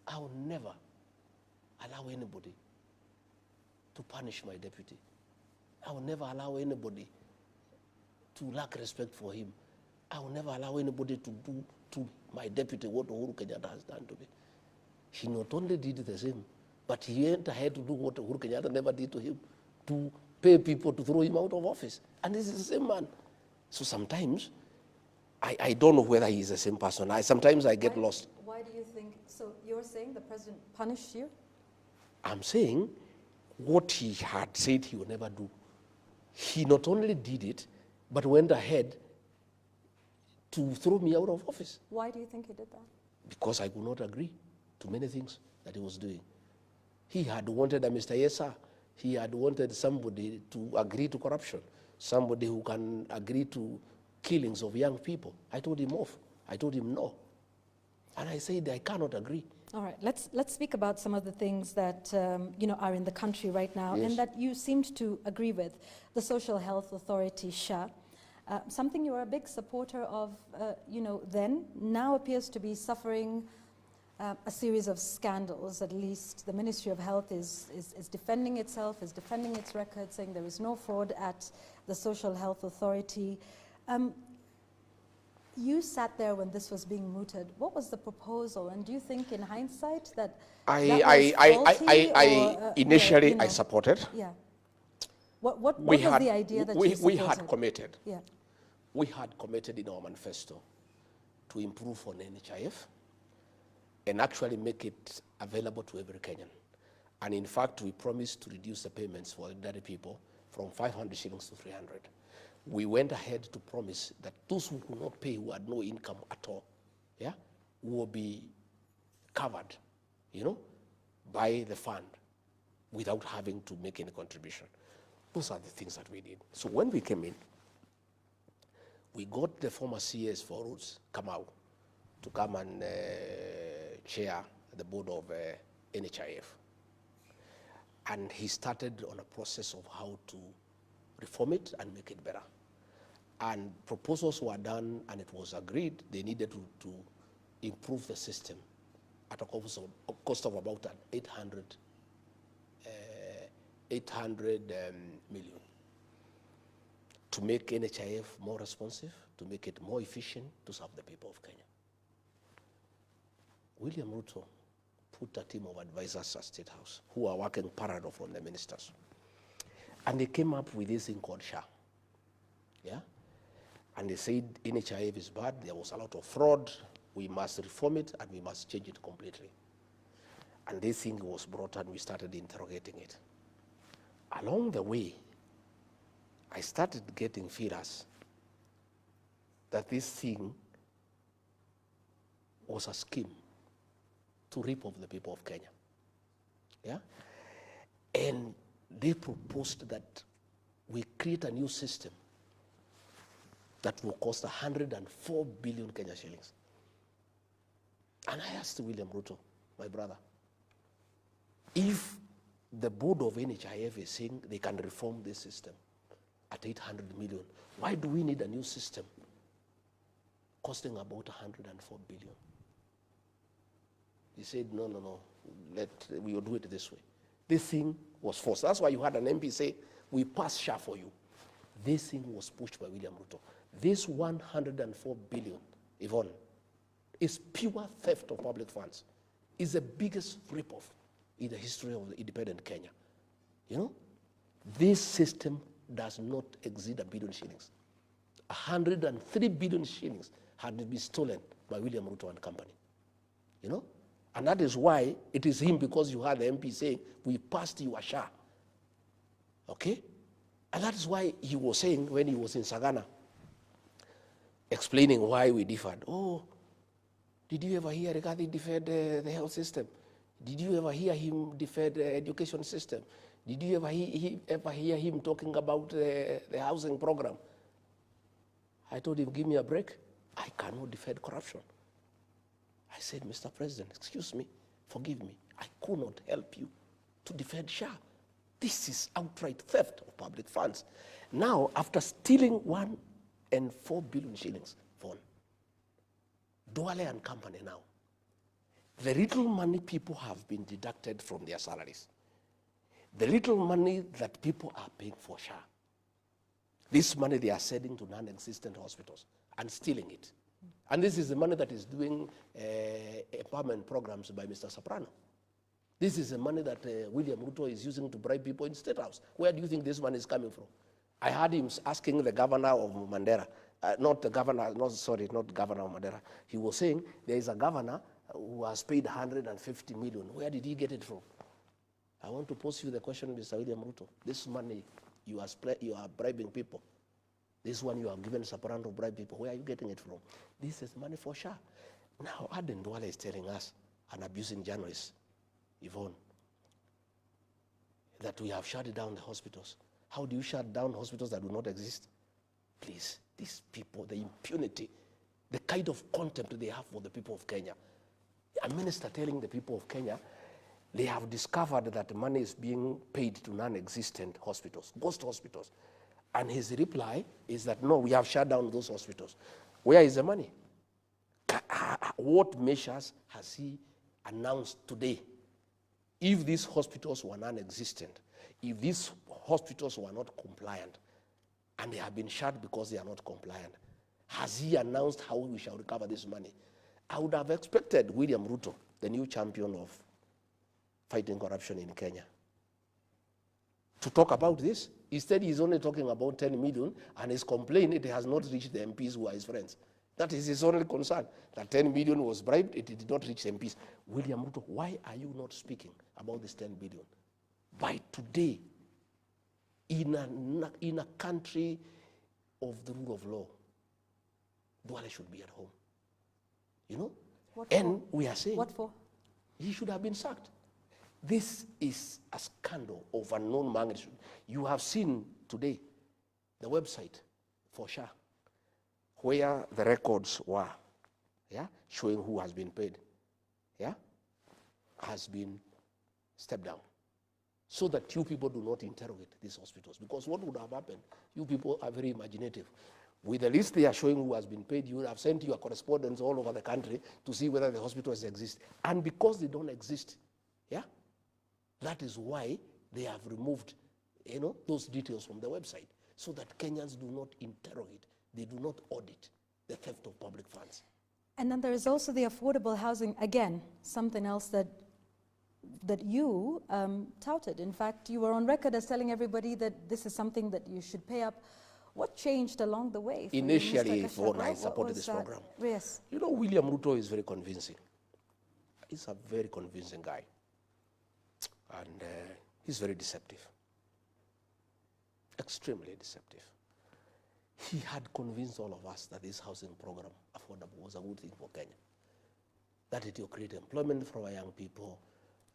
Speaker 1: I will never allow anybody to punish my deputy. I will never allow anybody to lack respect for him. I will never allow anybody to do to my deputy what Uhuru Kenyatta has done to me. He not only did the same, but he went ahead to do what Uhuru Kenyatta never did to him, to pay people to throw him out of office. And this is the same man. So sometimes, I don't know whether he's the same person. Sometimes I get lost.
Speaker 2: Why do you think, so you're saying the president punished you?
Speaker 1: I'm saying what he had said he would never do. He not only did it, but went ahead to throw me out of office.
Speaker 2: Why do you think he did that?
Speaker 1: Because I could not agree to many things that he was doing. He had wanted a Mr. Yesa. He had wanted somebody to agree to corruption, somebody who can agree to killings of young people. I told him off. I told him no. And I said, I cannot agree.
Speaker 2: All right, let's speak about some of the things that are in the country right now,
Speaker 1: Yes.
Speaker 2: and that you seemed to agree with. The Social Health Authority, SHA, something you were a big supporter of, then, now appears to be suffering a series of scandals. At least the Ministry of Health is defending itself, is defending its record, saying there is no fraud at the Social Health Authority. You sat there when this was being mooted. What was the proposal? And do you think, in hindsight, that
Speaker 1: initially I supported.
Speaker 2: Yeah. What was the idea that you supported?
Speaker 1: We had committed.
Speaker 2: Yeah.
Speaker 1: We had committed in our manifesto to improve on NHIF and actually make it available to every Kenyan. And in fact, we promised to reduce the payments for ordinary people from 500 shillings to 300. We went ahead to promise that those who could not pay, who had no income at all, yeah, will be covered, by the fund without having to make any contribution. Those are the things that we did. So when we came in, we got the former CS for Roads, Kamau, to come and chair the board of NHIF. And he started on a process of how to reform it and make it better. And proposals were done, and it was agreed they needed to improve the system at a cost of about 800 million to make NHIF more responsive, to make it more efficient, to serve the people of Kenya. William Ruto put a team of advisors at State House who are working parallel from the ministers. And they came up with this thing called SHA. Yeah? And they said NHIF is bad, there was a lot of fraud, we must reform it and we must change it completely. And this thing was brought and we started interrogating it. Along the way, I started getting feelers that this thing was a scheme to rip off the people of Kenya. Yeah? And they proposed that we create a new system that will cost 104 billion Kenya shillings. And I asked William Ruto, my brother, if the board of NHIF is saying they can reform this system at 800 million, why do we need a new system costing about 104 billion? He said, no, we will do it this way. This thing was forced. That's why you had an MP say, we pass SHA for you. This thing was pushed by William Ruto. This 104 billion, Yvonne, is pure theft of public funds. It's the biggest rip-off in the history of the independent Kenya. This system does not exceed 1 billion shillings. 103 billion shillings had been stolen by William Ruto and company. And that is why it is him, because you had the MP saying, we passed you a SHA. Okay? And that is why he was saying when he was in Sagana, explaining why we differed. Oh, did you ever hear Rigathi defend the health system? Did you ever hear him defend the education system? Did you ever hear him talking about the housing program? I told him, give me a break. I cannot defend corruption. I said, Mr. President, excuse me, forgive me. I could not help you to defend SHA. This is outright theft of public funds. Now, after stealing 104 billion shillings, Duale and company now, the little money people have been deducted from their salaries, the little money that people are paying for SHA, this money they are sending to non-existent hospitals and stealing it. And this is the money that is doing empowerment programs by Mr. Soprano. This is the money that William Ruto is using to bribe people in State House. Where do you think this money is coming from? I heard him asking the governor of Mandera, not the governor, not governor of Mandera. He was saying there is a governor who has paid 150 million. Where did he get it from? I want to pose you the question, Mr. William Ruto. This money you are bribing people. This one you have given Soprano to bribe people. Where are you getting it from? This is money for SHA. Now, Aden Duale is telling us, an abusing journalist, Yvonne, that we have shut down the hospitals. How do you shut down hospitals that do not exist? Please, these people, the impunity, the kind of contempt they have for the people of Kenya. A minister telling the people of Kenya, they have discovered that money is being paid to non-existent hospitals, ghost hospitals. And his reply is that, no, we have shut down those hospitals. Where is the money? What measures has he announced today? If these hospitals were non-existent, if these hospitals were not compliant, and they have been shut because they are not compliant, has he announced how we shall recover this money? I would have expected William Ruto, the new champion of fighting corruption in Kenya, to talk about this. Instead, he's only talking about 10 million, and his complaint, it has not reached the MPs who are his friends. That is his only concern, that 10 million was bribed, it did not reach MPs. William Ruto, why are you not speaking about this 10 billion? By today, in a country of the rule of law, Duale should be at home. You know?
Speaker 2: What for?
Speaker 1: And we are saying,
Speaker 2: what for?
Speaker 1: He should have been sacked. This is a scandal of unknown magnitude. You have seen today the website for SHA, where the records were, showing who has been paid, has been stepped down, so that you people do not interrogate these hospitals. Because what would have happened? You people are very imaginative. With the list they are showing who has been paid, you would have sent your correspondents all over the country to see whether the hospitals exist. And because they don't exist, that is why they have removed, those details from the website, so that Kenyans do not interrogate, they do not audit the theft of public funds.
Speaker 2: And then there is also the affordable housing, again, something else that you touted. In fact, you were on record as telling everybody that this is something that you should pay up. What changed along the way?
Speaker 1: Initially, when I supported this program,
Speaker 2: yes.
Speaker 1: William Ruto is very convincing. He's a very convincing guy. And he's very deceptive, extremely deceptive. He had convinced all of us that this housing program, affordable, was a good thing for Kenya. That it will create employment for our young people,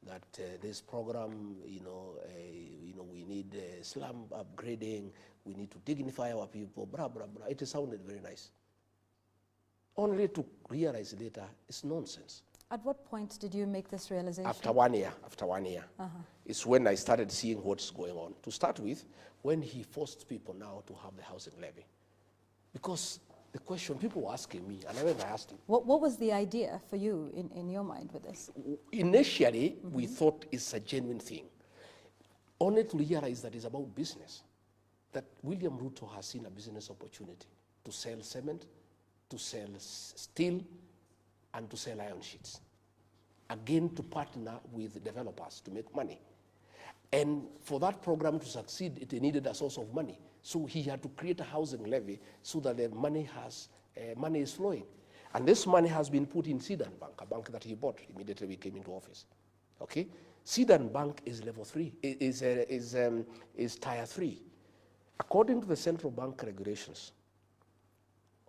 Speaker 1: that this program, we need slum upgrading, we need to dignify our people, blah, blah, blah. It sounded very nice. Only to realize later, it's nonsense.
Speaker 2: At what point did you make this realization?
Speaker 1: After 1 year. It's when I started seeing what's going on. To start with, when he forced people now to have the housing levy. Because the question people were asking me, and I went and asked him.
Speaker 2: What was the idea for you in your mind with this?
Speaker 1: Initially, we thought it's a genuine thing. Only to realize that it's about business. That William Ruto has seen a business opportunity to sell cement, to sell steel, and to sell iron sheets. Again, to partner with developers to make money. And for that program to succeed, it needed a source of money. So he had to create a housing levy so that the money is flowing. And this money has been put in Sidan Bank, a bank that he bought immediately we came into office. Okay? Sidan Bank is level 3, is tier 3. According to the central bank regulations,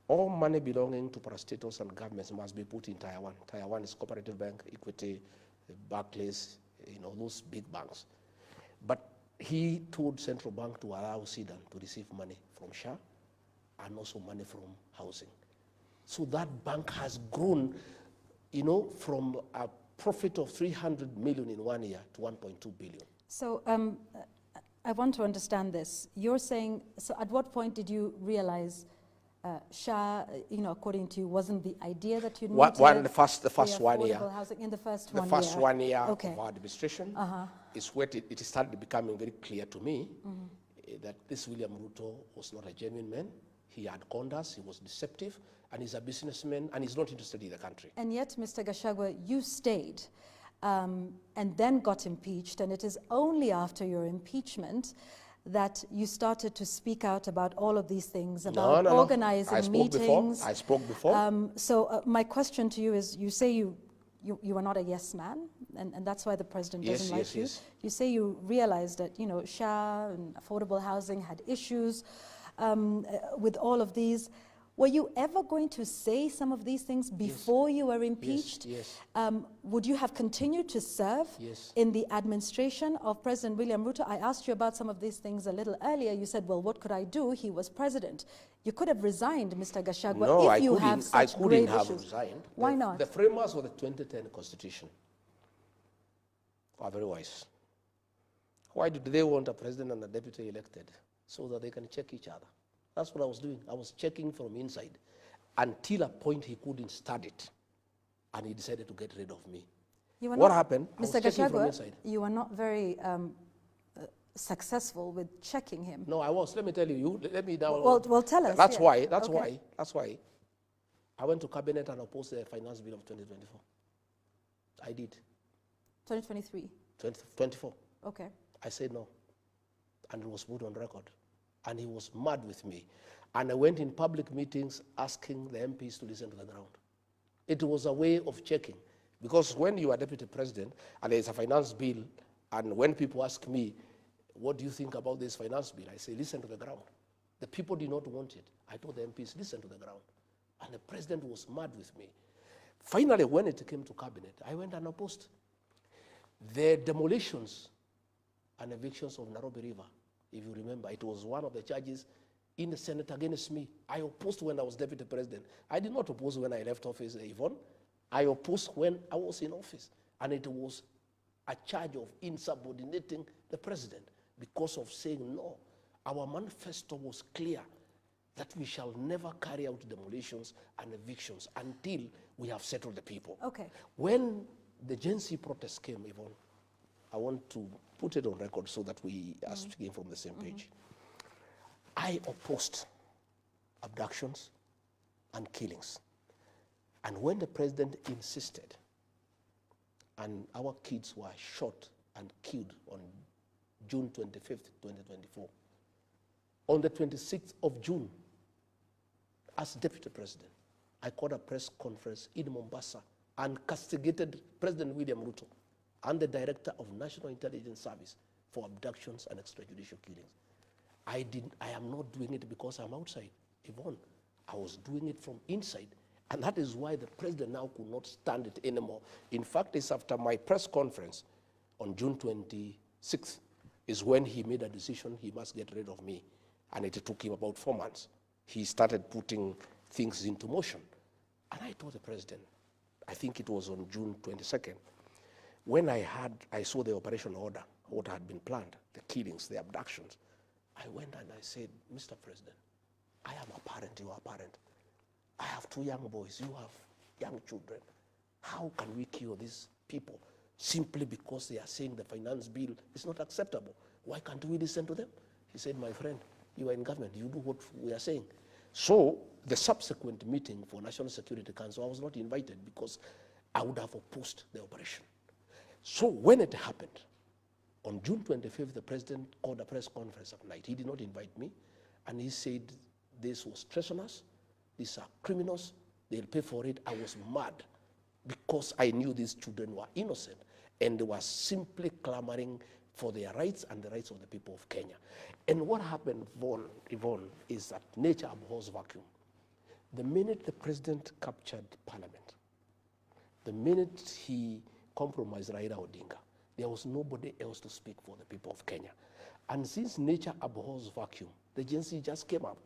Speaker 1: all money belonging to parastatals and governments must be put in tier 1. Tier 1 is Cooperative Bank, Equity, Barclays, those big banks. But he told central bank to allow Sidan to receive money from SHA and also money from housing. So that bank has grown, from a profit of 300 million in 1 year to 1.2 billion.
Speaker 2: So I want to understand this. You're saying, so at what point did you realize SHA, according to you, wasn't the idea that you
Speaker 1: One,
Speaker 2: needed?
Speaker 1: the first 1 year.
Speaker 2: Housing in the first
Speaker 1: The
Speaker 2: 1
Speaker 1: first
Speaker 2: year.
Speaker 1: 1 year
Speaker 2: Okay.
Speaker 1: of our administration is where it started becoming very clear to me that this William Ruto was not a genuine man. He had conned us, he was deceptive, and he's a businessman, and he's not interested in the country.
Speaker 2: And yet, Mr. Gachagua, you stayed and then got impeached, and it is only after your impeachment that you started to speak out about all of these things, about organizing meetings.
Speaker 1: I spoke before.
Speaker 2: So my question to you is, you say you are not a yes man, and that's why the president doesn't like you.
Speaker 1: Yes.
Speaker 2: You say you realized that, SHA and affordable housing had issues with all of these. Were you ever going to say some of these things before you were impeached?
Speaker 1: Yes.
Speaker 2: Would you have continued to serve in the administration of President William Ruto? I asked you about some of these things a little earlier. You said, well, what could I do? He was president. You could have resigned, Mr. Gachagua, if you have such grave issues.
Speaker 1: I couldn't have resigned.
Speaker 2: Why not?
Speaker 1: The framers of the 2010 Constitution are very wise. Why did they want a president and a deputy elected? So that they can check each other. That's what I was doing. I was checking from inside until a point he couldn't stand it, and he decided to get rid of me. What happened?
Speaker 2: Mr. Gachagua, you were not very successful with checking him.
Speaker 1: No, I was. Let me tell you. Let me now.
Speaker 2: Well, tell us.
Speaker 1: That's why. That's why. I went to cabinet and opposed the finance bill of 2024. I did.
Speaker 2: 2023.
Speaker 1: 2024.
Speaker 2: Okay.
Speaker 1: I said no, and it was put on record. And he was mad with me. And I went in public meetings asking the MPs to listen to the ground. It was a way of checking. Because when you are deputy president and there's a finance bill, and when people ask me, what do you think about this finance bill? I say, listen to the ground. The people did not want it. I told the MPs, listen to the ground. And the president was mad with me. Finally, when it came to cabinet, I went and opposed the demolitions and evictions of Nairobi River. If you remember, it was one of the charges in the Senate against me. I opposed when I was deputy president. I did not oppose when I left office, Yvonne. I opposed when I was in office. And it was a charge of insubordinating the president because of saying no. Our manifesto was clear that we shall never carry out demolitions and evictions until we have settled the people.
Speaker 2: Okay.
Speaker 1: When the Gen Z protests came, Yvonne, I want to put it on record so that we are speaking from the same page. I opposed abductions and killings. And when the president insisted, and our kids were shot and killed on June 25th, 2024, on the 26th of June, as deputy president, I called a press conference in Mombasa and castigated President William Ruto and the Director of National Intelligence Service for abductions and extrajudicial killings. I am not doing it because I'm outside, Yvonne. I was doing it from inside. And that is why the president now could not stand it anymore. In fact, it's after my press conference on June 26th is when he made a decision he must get rid of me. And it took him about 4 months. He started putting things into motion. And I told the president, I think it was on June 22nd, when I saw the operation order, what had been planned, the killings, the abductions, I went and I said, Mr. President, I am a parent, you are a parent. I have 2 young boys, you have young children. How can we kill these people simply because they are saying the finance bill is not acceptable? Why can't we listen to them? He said, my friend, you are in government, you do what we are saying. So the subsequent meeting for National Security Council, I was not invited because I would have opposed the operation. So when it happened, on June 25th, the president called a press conference at night. He did not invite me, and he said this was treasonous, these are criminals, they'll pay for it. I was mad because I knew these children were innocent, and they were simply clamoring for their rights and the rights of the people of Kenya. And what happened, Yvonne, is that nature abhors vacuum. The minute the president captured parliament, the minute he compromised Raila Odinga, there was nobody else to speak for the people of Kenya. And since nature abhors vacuum, the Gen Z just came up,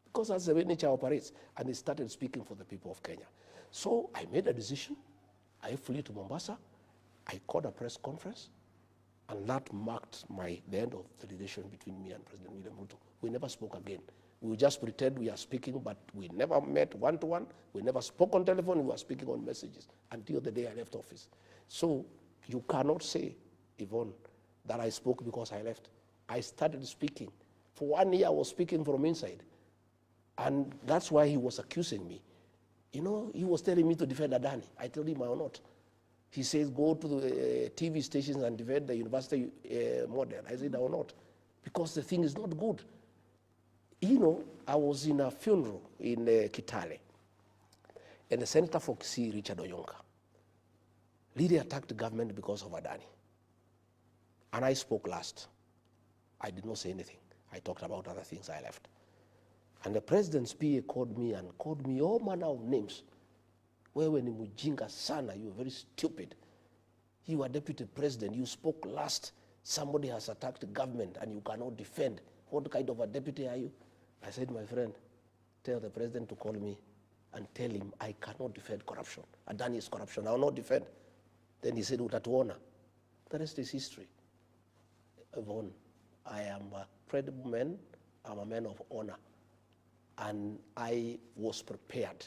Speaker 1: because that's the way nature operates, and they started speaking for the people of Kenya. So I made a decision. I flew to Mombasa. I called a press conference, and that marked the end of the relation between me and President William Ruto. We never spoke again. We just pretend we are speaking, but we never met one-to-one. We never spoke on telephone. We were speaking on messages until the day I left office. So you cannot say, Yvonne, that I spoke because I left. I started speaking. For 1 year, I was speaking from inside. And that's why he was accusing me. You know, he was telling me to defend Adani. I told him I will not. He says, go to the TV stations and defend the university model. I said, I will not, because the thing is not good. You know, I was in a funeral in Kitale, and the Senator for Kisii, Richard Oyonka, really attacked the government because of Adani. And I spoke last. I did not say anything. I talked about other things. I left. And the president's PA called me and called me all manner of names. Wewe ni mujinga sana, you are very stupid. You are deputy president, you spoke last. Somebody has attacked the government and you cannot defend. What kind of a deputy are you? I said, my friend, tell the president to call me and tell him I cannot defend corruption. Adani is corruption, I will not defend. Then he said, utatuona. The rest is history. Yvonne, I am a credible man, I'm a man of honor. And I was prepared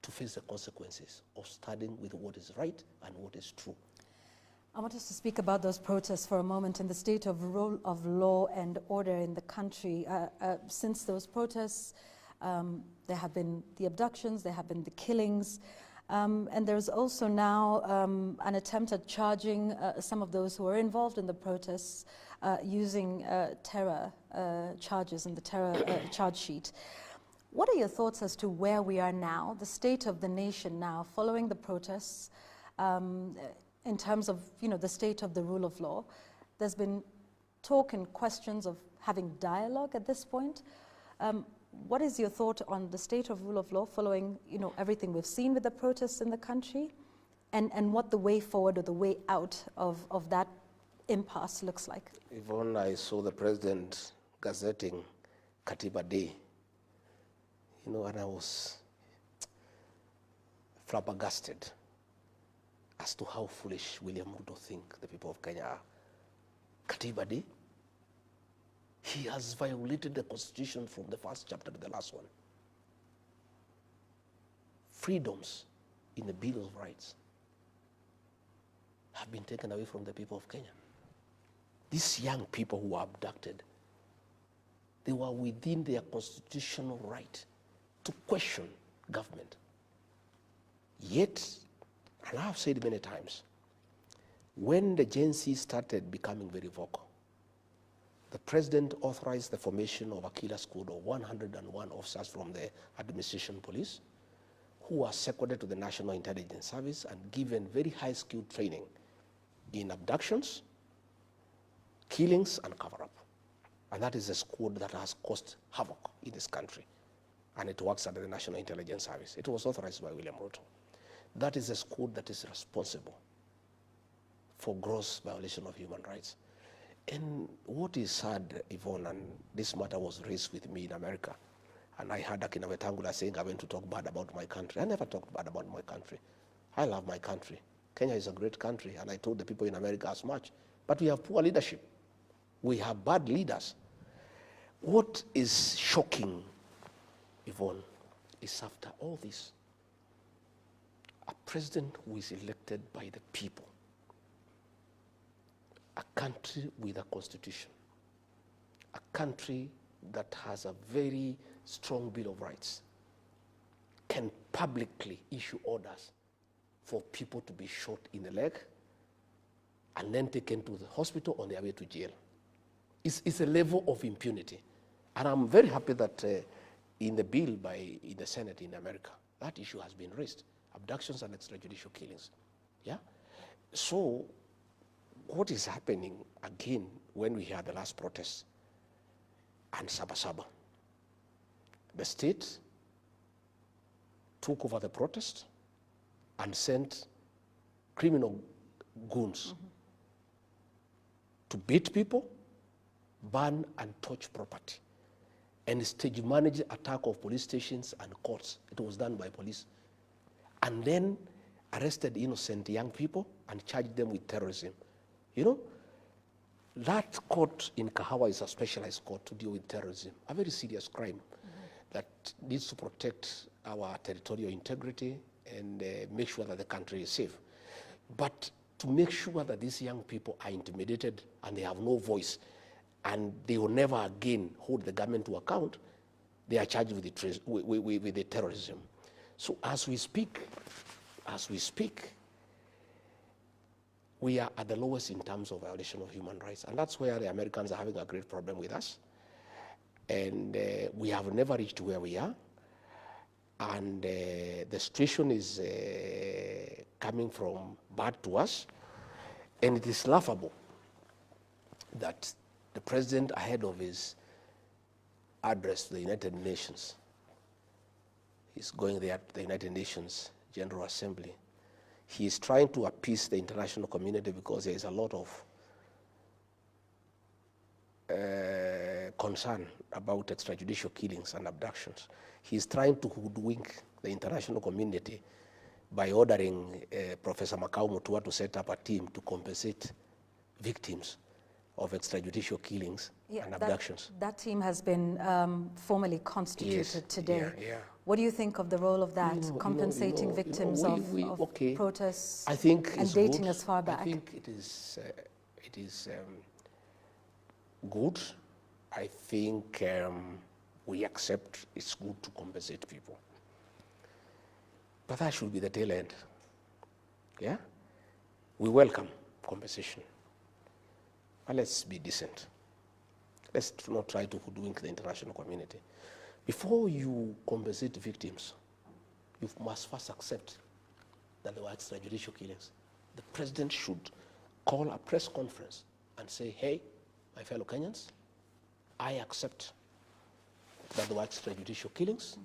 Speaker 1: to face the consequences of standing with what is right and what is true.
Speaker 2: I want us to speak about those protests for a moment and the state of rule of law and order in the country. Since those protests, there have been the abductions, there have been the killings, and there's also now an attempt at charging some of those who are involved in the protests using terror charges in the terror charge sheet. What are your thoughts as to where we are now, the state of the nation now, following the protests, in terms of, you know, the state of the rule of law? There's been talk and questions of having dialogue at this point. What is your thought on the state of rule of law following, you know, everything we've seen with the protests in the country, and what the way forward or the way out of that impasse looks like?
Speaker 1: Yvonne, I saw the president gazetting Katiba Day, you know, and I was flabbergasted as to how foolish William Ruto think the people of Kenya are. Katiba Day, he has violated the constitution from the first chapter to the last one. Freedoms in the Bill of Rights have been taken away from the people of Kenya. These young people who were abducted, they were within their constitutional right to question government. Yet, and I've said many times, when the Gen Z started becoming very vocal, the president authorized the formation of a killer squad of 101 officers from the administration police who were seconded to the National Intelligence Service and given very high-skilled training in abductions, killings, and cover-up. And that is a squad that has caused havoc in this country. And it works under the National Intelligence Service. It was authorized by William Ruto. That is a squad that is responsible for gross violation of human rights. And what is sad, Yvonne, and this matter was raised with me in America, and I heard Akina Wetangula saying I went to talk bad about my country. I never talked bad about my country. I love my country. Kenya is a great country, and I told the people in America as much. But we have poor leadership. We have bad leaders. What is shocking, Yvonne, is after all this, a president who is elected by the people, a country with a constitution, a country that has a very strong Bill of Rights, can publicly issue orders for people to be shot in the leg and then taken to the hospital on their way to jail. It's a level of impunity. And I'm very happy that in the bill in the Senate in America, that issue has been raised, abductions and extrajudicial killings. Yeah? So what is happening again when we hear the last protests and Sabasaba? The state took over the protest and sent criminal goons to beat people, burn and torch property, and stage manage attack of police stations and courts. It was done by police. And then arrested innocent young people and charged them with terrorism. You know, That court in GACHAGUA is a specialized court to deal with terrorism, a very serious crime that needs to protect our territorial integrity and make sure that the country is safe. But to make sure that these young people are intimidated and they have no voice and they will never again hold the government to account, they are charged with the terrorism. So as we speak, we are at the lowest in terms of violation of human rights. And that's where the Americans are having a great problem with us. And we have never reached where we are. And the situation is coming from bad to us. And it is laughable that the president, ahead of his address to the United Nations, is going there to the United Nations General Assembly. He is trying to appease the international community because there is a lot of concern about extrajudicial killings and abductions. He is trying to hoodwink the international community by ordering Professor Makau Mutua to set up a team to compensate victims of extrajudicial killings and abductions.
Speaker 2: That team has been formally constituted today.
Speaker 1: Yeah.
Speaker 2: What do you think of the role of that, compensating victims of protests and dating
Speaker 1: good.
Speaker 2: as far back?
Speaker 1: I think it is good. I think we accept it's good to compensate people. But that should be the tail end. Yeah? We welcome compensation. But let's be decent. Let's not try to hoodwink the international community. Before you compensate victims, you must first accept that there were extrajudicial killings. The president should call a press conference and say, hey, my fellow Kenyans, I accept that there were extrajudicial killings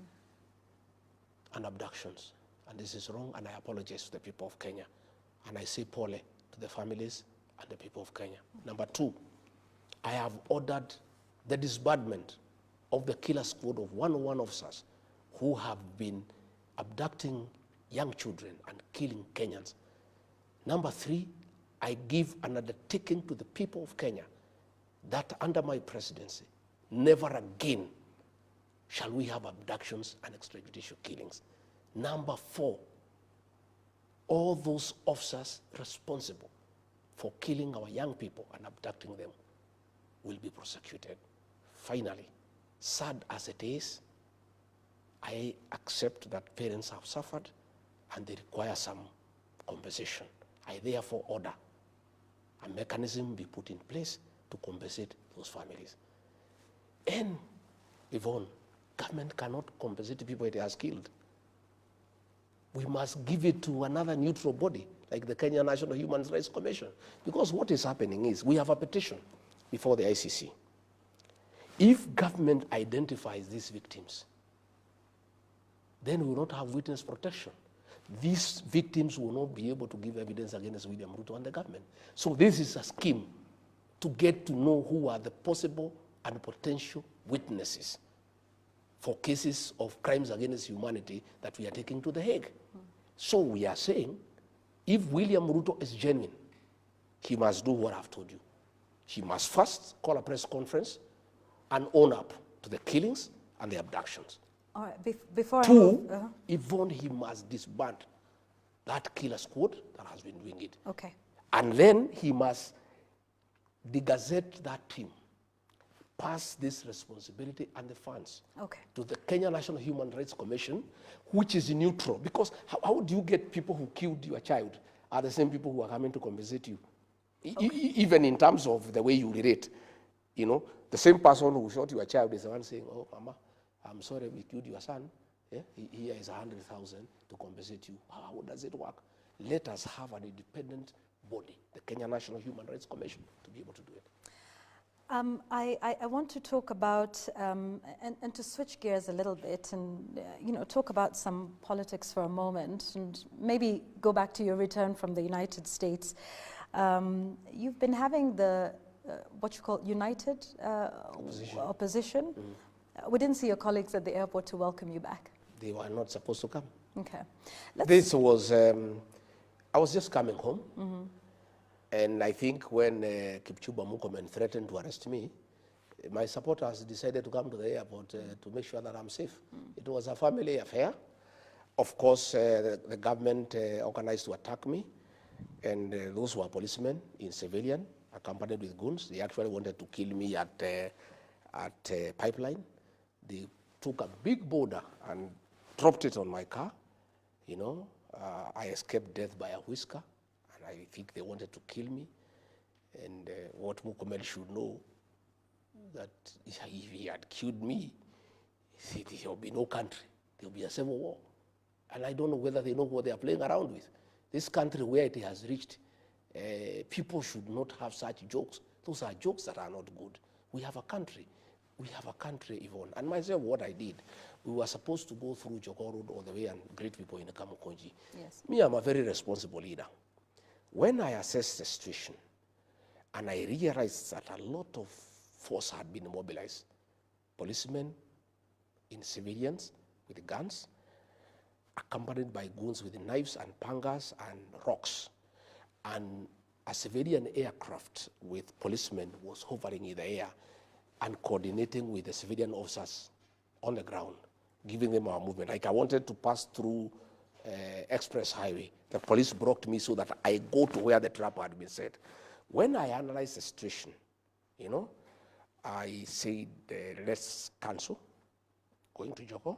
Speaker 1: and abductions. And this is wrong, and I apologize to the people of Kenya. And I say pole to the families and the people of Kenya. Number two, I have ordered the disbandment of the killer squad of 101 officers who have been abducting young children and killing Kenyans. Number three, I give an undertaking to the people of Kenya that under my presidency, never again shall we have abductions and extrajudicial killings. Number four, all those officers responsible for killing our young people and abducting them will be prosecuted. Finally, sad as it is, I accept that parents have suffered and they require some compensation. I therefore order a mechanism be put in place to compensate those families. And Yvonne, government cannot compensate people it has killed. We must give it to another neutral body, like the Kenya National Human Rights Commission. Because what is happening is, we have a petition before the ICC. If government identifies these victims, then we will not have witness protection. These victims will not be able to give evidence against William Ruto and the government. So this is a scheme to get to know who are the possible and potential witnesses for cases of crimes against humanity that we are taking to The Hague. So we are saying, if William Ruto is genuine, he must do what I've told you. He must first call a press conference and own up to the killings and the abductions.
Speaker 2: All right, before
Speaker 1: Two, Yvonne, he must disband that killer squad that has been doing it.
Speaker 2: Okay.
Speaker 1: And then he must de-gazette that team, pass this responsibility and the funds to the Kenya National Human Rights Commission, which is neutral. Because how do you get people who killed your child are the same people who are coming to compensate you? Even in terms of the way you relate. You know, the same person who shot your child is the one saying, oh, Mama, I'm sorry we killed your son. Yeah? Here is 100,000 to compensate you. How does it work? Let us have an independent body, the Kenya National Human Rights Commission, to be able to do it.
Speaker 2: I want to talk about, and to switch gears a little bit and, talk about some politics for a moment and maybe go back to your return from the United States. You've been having the, what you call united opposition. We didn't see your colleagues at the airport to welcome you back.
Speaker 1: They were not supposed to come.
Speaker 2: Okay.
Speaker 1: This was, I was just coming home. And I think when Kipchumba Murkomen threatened to arrest me, my supporters decided to come to the airport to make sure that I'm safe. It was a family affair. Of course, the government organized to attack me, and those were policemen in civilian, accompanied with goons. They actually wanted to kill me at Pipeline. They took a big boulder and dropped it on my car. You know, I escaped death by a whisker, and I think they wanted to kill me. And what Murkomen should know, that if he had killed me, there will be no country. There will be a civil war. And I don't know whether they know what they are playing around with. This country, where it has reached, people should not have such jokes. Those are jokes that are not good. We have a country. We have a country, Yvonne. And myself, what I did, we were supposed to go through Jogoo Road all the way and greet people in Kamukunji.
Speaker 2: Yes.
Speaker 1: Me, I'm a very responsible leader. When I assessed the situation, and I realized that a lot of force had been mobilized, policemen in civilians with guns, accompanied by goons with knives and pangas and rocks, and a civilian aircraft with policemen was hovering in the air and coordinating with the civilian officers on the ground, giving them our movement. Like I wanted to pass through express highway. The police blocked me so that I go to where the trap had been set. When I analyzed the situation, you know, I said, let's cancel going to Jogoo,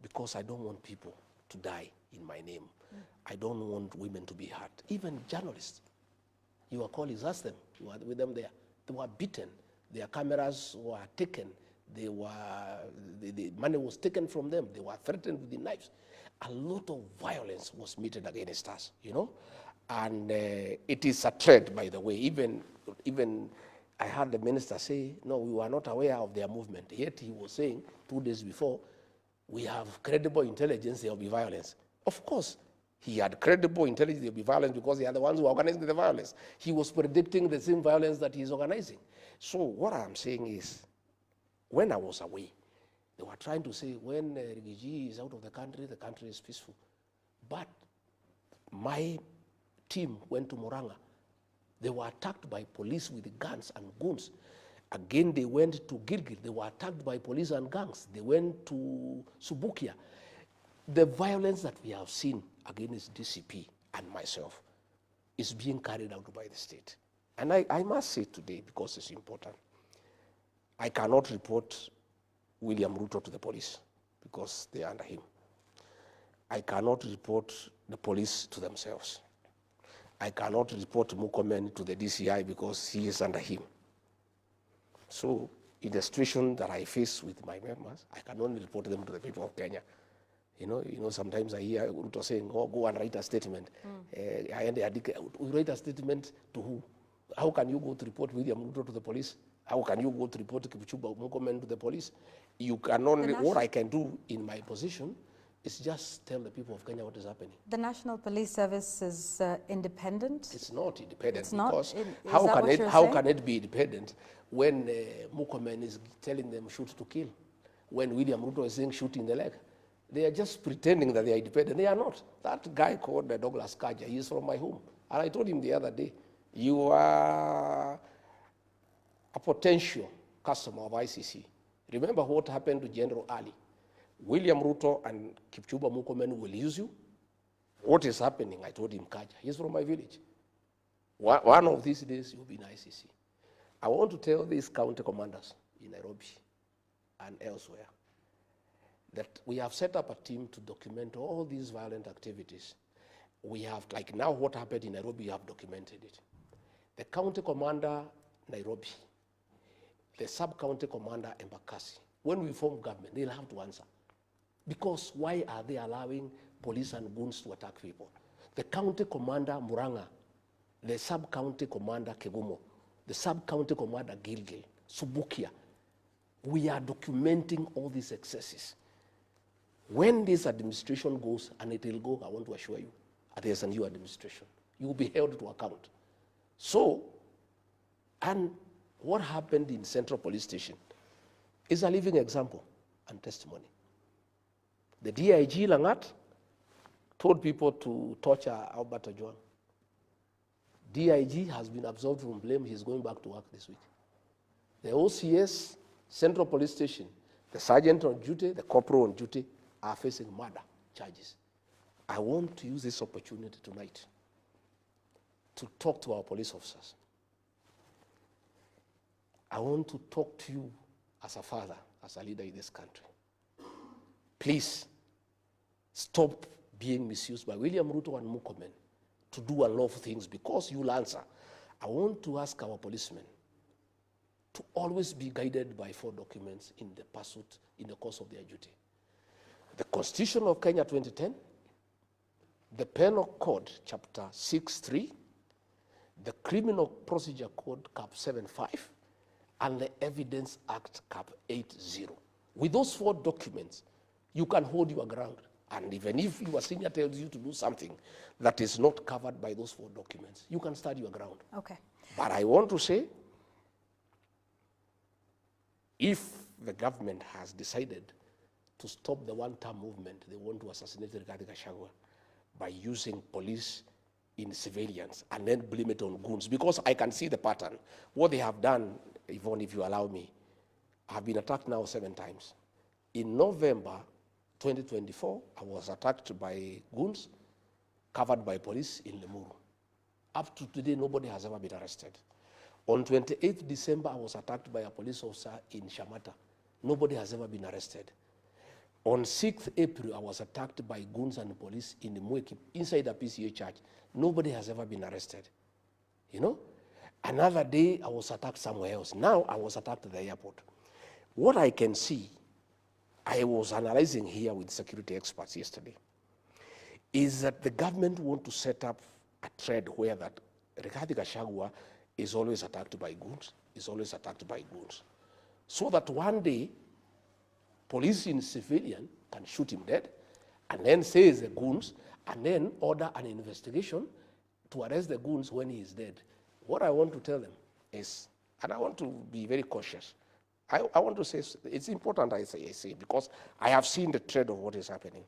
Speaker 1: because I don't want people to die in my name. I don't want women to be hurt. Even journalists, your colleagues, ask them, you were with them there, they were beaten, their cameras were taken, the money was taken from them, they were threatened with the knives. A lot of violence was meted against us, you know? And it is a threat, by the way. Even I heard the minister say, no, we were not aware of their movement. Yet he was saying 2 days before, we have credible intelligence, there will be violence. Of course, he had credible intelligence, there will be violence, because they are the ones who are organizing the violence. He was predicting the same violence that he is organizing. So what I'm saying is, when I was away, they were trying to say, when Rigiji is out of the country is peaceful. But my team went to Murang'a. They were attacked by police with guns and goons. Again, they went to Gilgil. They were attacked by police and gangs. They went to Subukia. The violence that we have seen against DCP and myself is being carried out by the state. And I must say today, because it's important, I cannot report William Ruto to the police because they are under him. I cannot report the police to themselves. I cannot report Murkomen to the DCI because he is under him. So in the situation that I face with my members, I can only report them to the people of Kenya. You know, sometimes I hear Ruto saying, oh, go and write a statement. We write a statement to who? How can you go to report William Ruto to the police? How can you go to report Kipchumba Murkomen to the police? You can only, what I can do in my position is just tell the people of Kenya what is happening.
Speaker 2: The National Police Service is independent?
Speaker 1: It's not independent.
Speaker 2: It's
Speaker 1: because
Speaker 2: not?
Speaker 1: How can it be independent when Murkomen is telling them shoot to kill? When William Ruto is saying shoot in the leg? They are just pretending that they are independent. They are not. That guy called Douglas Kaja, he is from my home. And I told him the other day, you are a potential customer of ICC. Remember what happened to General Ali. William Ruto and Kipchumba Murkomen will use you. What is happening? I told him, Kaja, he's from my village. One of these days, you'll be in ICC. I want to tell these county commanders in Nairobi and elsewhere that we have set up a team to document all these violent activities. We have, like now what happened in Nairobi, we have documented it. The county commander, Nairobi, the sub-county commander, Embakasi, when we form government, they'll have to answer. Because why are they allowing police and goons to attack people? The county commander, Murang'a, the sub-county commander, Kegumo, the sub-county commander, Gilgil, Subukia, we are documenting all these excesses. When this administration goes, and it will go, I want to assure you, there's a new administration. You will be held to account. So, and what happened in Central Police Station is a living example and testimony. The DIG Langat told people to torture Albert Ojwang. DIG has been absolved from blame. He's going back to work this week. The OCS, Central Police Station, the sergeant on duty, the corporal on duty are facing murder charges. I want to use this opportunity tonight to talk to our police officers. I want to talk to you as a father, as a leader in this country. Please stop being misused by William Ruto and Murkomen to do unlawful things because you'll answer. I want to ask our policemen to always be guided by 4 documents in the pursuit, in the course of their duty. The Constitution of Kenya 2010, the Penal Code, Chapter 6.3, the Criminal Procedure Code, Cap 7.5, and the Evidence Act, Cap 8.0. With those 4 documents, you can hold your ground. And even if your senior tells you to do something that is not covered by those 4 documents, you can stand your ground.
Speaker 2: Okay.
Speaker 1: But I want to say, if the government has decided to stop the one-term movement, they want to assassinate GACHAGUA by using police in civilians and then blame it on goons, because I can see the pattern. What they have done, Yvonne, if you allow me, I have been attacked now 7 times. In November 2024, I was attacked by goons covered by police in Limuru. Up to today, nobody has ever been arrested. On 28th December, I was attacked by a police officer in Shamata. Nobody has ever been arrested. On 6th April, I was attacked by goons and police in Mweki, inside a PCA church. Nobody has ever been arrested. You know? Another day, I was attacked somewhere else. Now, I was attacked at the airport. What I can see, I was analyzing here with security experts yesterday, is that the government want to set up a trend where that GACHAGUA is always attacked by goons, is always attacked by goons. So that one day, police in civilian can shoot him dead, and then say it's the goons, and then order an investigation to arrest the goons when he is dead. What I want to tell them is, and I want to be very cautious, I want to say, it's important I say, because I have seen the trend of what is happening.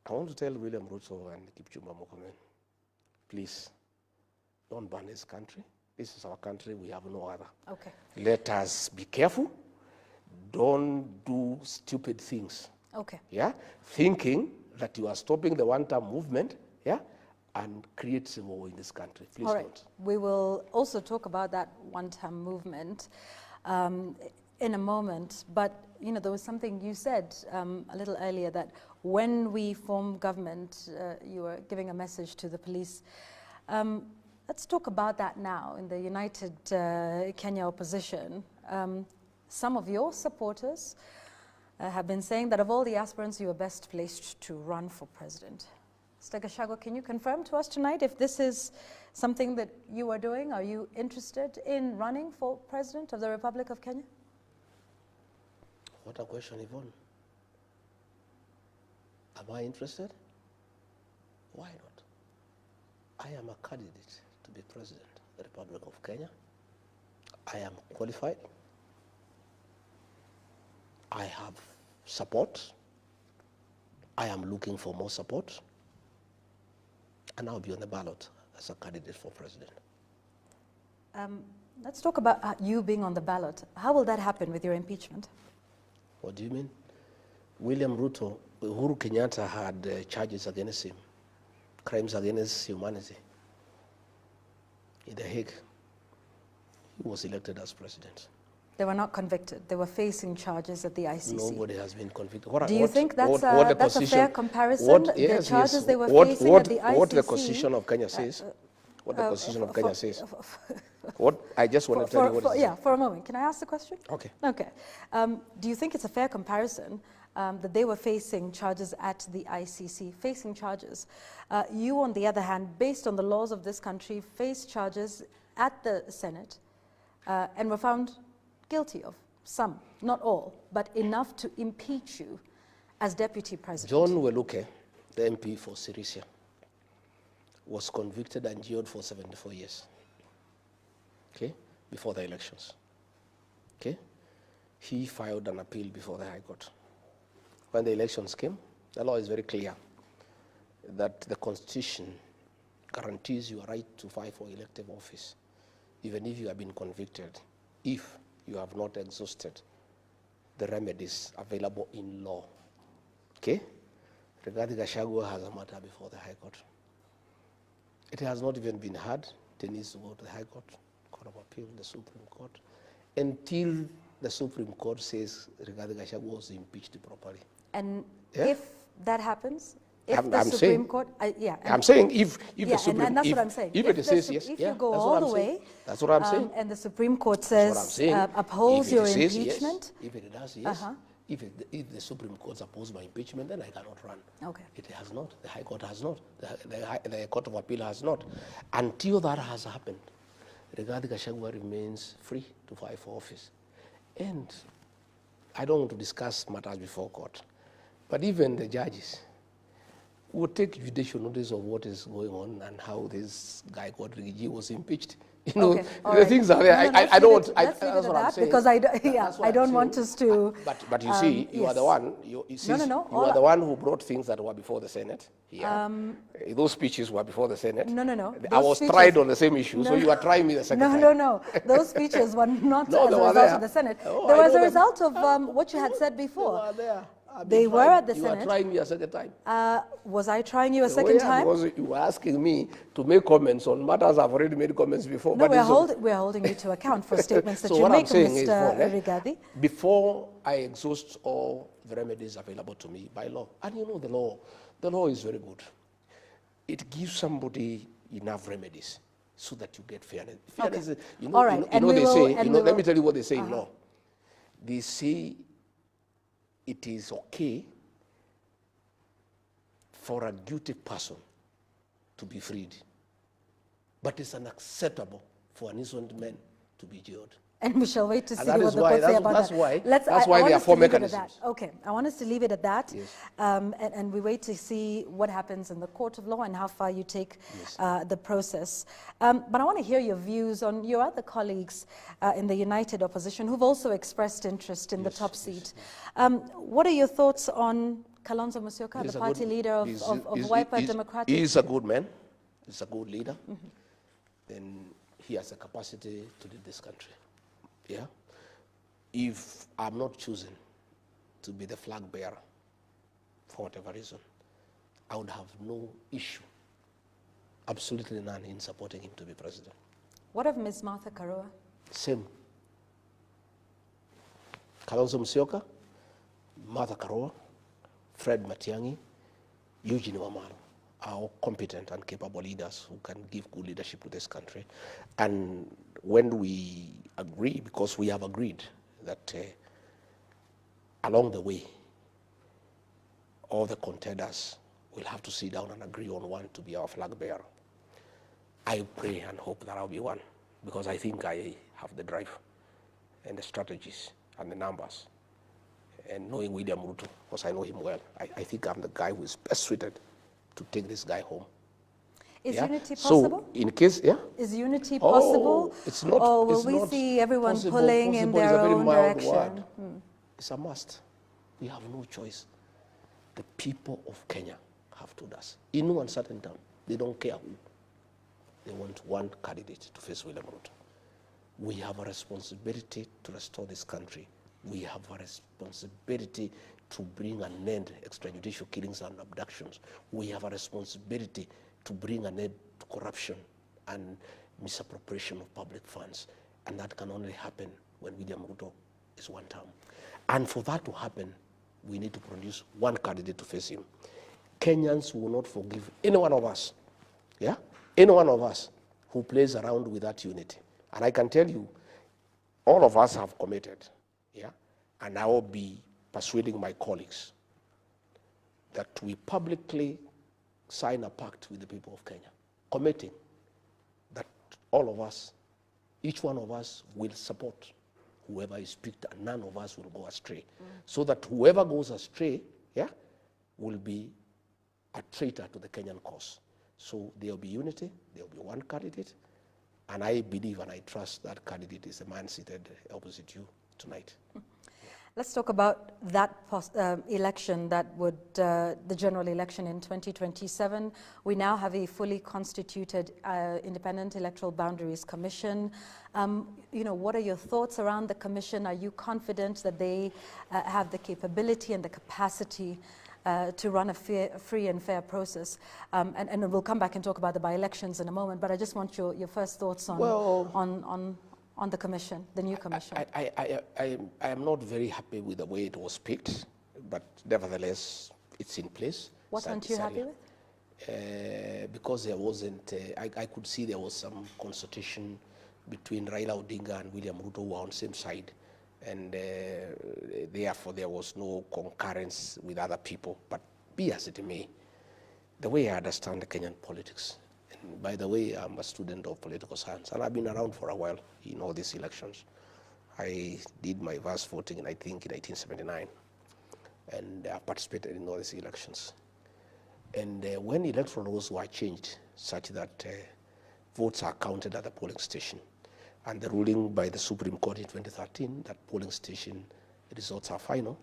Speaker 1: I want to tell William Ruto and Kipchumba Murkomen, please, don't ban this country. This is our country, we have no other.
Speaker 2: Okay.
Speaker 1: Let us be careful. Don't do stupid things.
Speaker 2: Okay.
Speaker 1: Yeah? Thinking that you are stopping the one-term movement, yeah, and create some war in this country. Please
Speaker 2: All right.
Speaker 1: don't.
Speaker 2: We will also talk about that one-term movement in a moment, but you know, there was something you said a little earlier, that when we form government, you were giving a message to the police. Let's talk about that now. In the United Kenya opposition, some of your supporters have been saying that of all the aspirants, you are best placed to run for president. Mr. GACHAGUA, can you confirm to us tonight if this is something that you are doing? Are you interested in running for president of the Republic of Kenya?
Speaker 1: What a question, Yvonne. Am I interested? Why not? I am a candidate to be president of the Republic of Kenya. I am qualified. I have support. I am looking for more support. And I'll be on the ballot as a candidate for president.
Speaker 2: Let's talk about you being on the ballot. How will that happen with your impeachment?
Speaker 1: What do you mean? William Ruto, Uhuru Kenyatta had charges against him, crimes against humanity. In The Hague, he was elected as president.
Speaker 2: They were not convicted. They were facing charges at the ICC.
Speaker 1: Nobody has been convicted.
Speaker 2: Do you think that's a fair comparison?
Speaker 1: Yes,
Speaker 2: the charges
Speaker 1: yes.
Speaker 2: they were facing at the ICC?
Speaker 1: What the Constitution of Kenya says. What the Constitution of Kenya says. What I just want to tell you what
Speaker 2: yeah, for a moment. Can I ask the question?
Speaker 1: Okay.
Speaker 2: Okay. Do you think it's a fair comparison that they were facing charges at the ICC, facing charges? You, on the other hand, based on the laws of this country, faced charges at the Senate and were found guilty of some, not all, but enough to impeach you as deputy president.
Speaker 1: John Weluke, the MP for Sirisia, was convicted and jailed for 74 years, okay, before the elections. Okay? He filed an appeal before the High Court. When the elections came, the law is very clear that the Constitution guarantees your right to fight for elective office, even if you have been convicted, if you have not exhausted the remedies available in law. Okay? Regarding GACHAGUA has a matter before the High Court. It has not even been heard. It needs to go to the High Court, Court of Appeal, the Supreme Court, until the Supreme Court says regarding GACHAGUA was impeached properly.
Speaker 2: And
Speaker 1: yeah?
Speaker 2: if that happens, if
Speaker 1: I'm
Speaker 2: the Supreme
Speaker 1: saying,
Speaker 2: Court,
Speaker 1: I'm saying if the Supreme,
Speaker 2: and that's what I'm saying.
Speaker 1: If it says yes,
Speaker 2: if
Speaker 1: yeah,
Speaker 2: you go
Speaker 1: that's
Speaker 2: all
Speaker 1: what
Speaker 2: the
Speaker 1: I'm
Speaker 2: way,
Speaker 1: saying. That's what I'm saying.
Speaker 2: And the Supreme Court
Speaker 1: That's what I'm
Speaker 2: says
Speaker 1: saying.
Speaker 2: upholds
Speaker 1: If it
Speaker 2: your
Speaker 1: says
Speaker 2: impeachment.
Speaker 1: Yes, if it does, yes. If the Supreme Court opposes my impeachment, then I cannot run.
Speaker 2: Okay.
Speaker 1: It has not. The High Court has not. The Court of Appeal has not. Until that has happened, Rigathi Gachagua remains free to fight for office. And I don't want to discuss matters before court, but even the judges will take judicial notice of what is going on and how this guy called Rigiji was impeached. You know,
Speaker 2: okay.
Speaker 1: the things are there. I don't want.
Speaker 2: Let's leave it at that because I don't want us to.
Speaker 1: But you see, you are the one. You are the one who brought things that were before the Senate. Yeah. Those speeches were before the Senate.
Speaker 2: No.
Speaker 1: I was tried on the same issue, so you are trying me the second time.
Speaker 2: No. Those speeches were not as a result of the Senate. They were as a result of what you had said before.
Speaker 1: They were there.
Speaker 2: They were at the Senate.
Speaker 1: You were trying me a second time.
Speaker 2: Was I trying you a second time?
Speaker 1: Because you were asking me to make comments on matters I've already made comments before.
Speaker 2: No, we're holding you to account for statements that
Speaker 1: so
Speaker 2: you
Speaker 1: what
Speaker 2: make,
Speaker 1: I'm saying
Speaker 2: Mr. Rigathi.
Speaker 1: Before I exhaust all the remedies available to me by law, and you know the law is very good. It gives somebody enough remedies so that you get fairness. Fairness,
Speaker 2: okay.
Speaker 1: You know,
Speaker 2: all right.
Speaker 1: let me tell you what they say in law. They say it is okay for a guilty person to be freed, but it's unacceptable for an innocent man to be jailed.
Speaker 2: And we shall wait to see what the court say about that.
Speaker 1: That's why there are four mechanisms.
Speaker 2: Okay, I want us to leave it at that.
Speaker 1: Yes.
Speaker 2: And we wait to see what happens in the court of law and how far you take the process. But I want to hear your views on your other colleagues in the United Opposition who've also expressed interest in the top seat. What are your thoughts on Kalonzo Musyoka, the party leader of Wiper Democratic?
Speaker 1: He is a good man. He's a good leader. And he has a capacity to lead this country. Yeah. If I'm not chosen to be the flag bearer, for whatever reason, I would have no issue, absolutely none, in supporting him to be president.
Speaker 2: What of Ms. Martha Karua?
Speaker 1: Same. Kalonzo Musyoka, Martha Karua, Fred Matiang'i, Eugene Wamalwa are all competent and capable leaders who can give good leadership to this country. And when we agree, because we have agreed that along the way, all the contenders will have to sit down and agree on one to be our flag bearer. I pray and hope that I'll be one, because I think I have the drive and the strategies and the numbers. And knowing William Ruto, because I know him well, I think I'm the guy who is best suited to take this guy home.
Speaker 2: Is unity possible?
Speaker 1: So, in case,
Speaker 2: Is unity possible?
Speaker 1: It's not.
Speaker 2: Or will we see everyone pulling in their own direction?
Speaker 1: It's a must. We have no choice. The people of Kenya have told us, in no uncertain time, they don't care who. They want one candidate to face William Ruto. We have a responsibility to restore this country. We have a responsibility to bring an end to extrajudicial killings and abductions. We have a responsibility to bring an end to corruption and misappropriation of public funds. And that can only happen when William Ruto is one term. And for that to happen, we need to produce one candidate to face him. Kenyans will not forgive any one of us, any one of us who plays around with that unity. And I can tell you, all of us have committed, and I will be persuading my colleagues that we publicly sign a pact with the people of Kenya, committing that all of us, each one of us will support whoever is picked and none of us will go astray. So that whoever goes astray, will be a traitor to the Kenyan cause. So there will be unity, there will be one candidate, and I believe and I trust that candidate is the man seated opposite you tonight.
Speaker 2: Let's talk about that election that would, the general election in 2027. We now have a fully constituted Independent Electoral Boundaries Commission. You know, what are your thoughts around the commission? Are you confident that they have the capability and the capacity to run a free and fair process? And we'll come back and talk about the by-elections in a moment, but I just want your first thoughts on the commission, the new commission.
Speaker 1: I am not very happy with the way it was picked, but nevertheless, it's in place.
Speaker 2: What aren't you happy with?
Speaker 1: Because there wasn't, I could see there was some consultation between Raila Odinga and William Ruto, who were on the same side, and therefore there was no concurrence with other people. But be as it may, the way I understand the Kenyan politics, and by the way, I'm a student of political science, and I've been around for a while in all these elections. I did my vast voting, I think, in 1979, and I participated in all these elections. And when electoral laws were changed such that votes are counted at the polling station, and the ruling by the Supreme Court in 2013 that polling station results are final,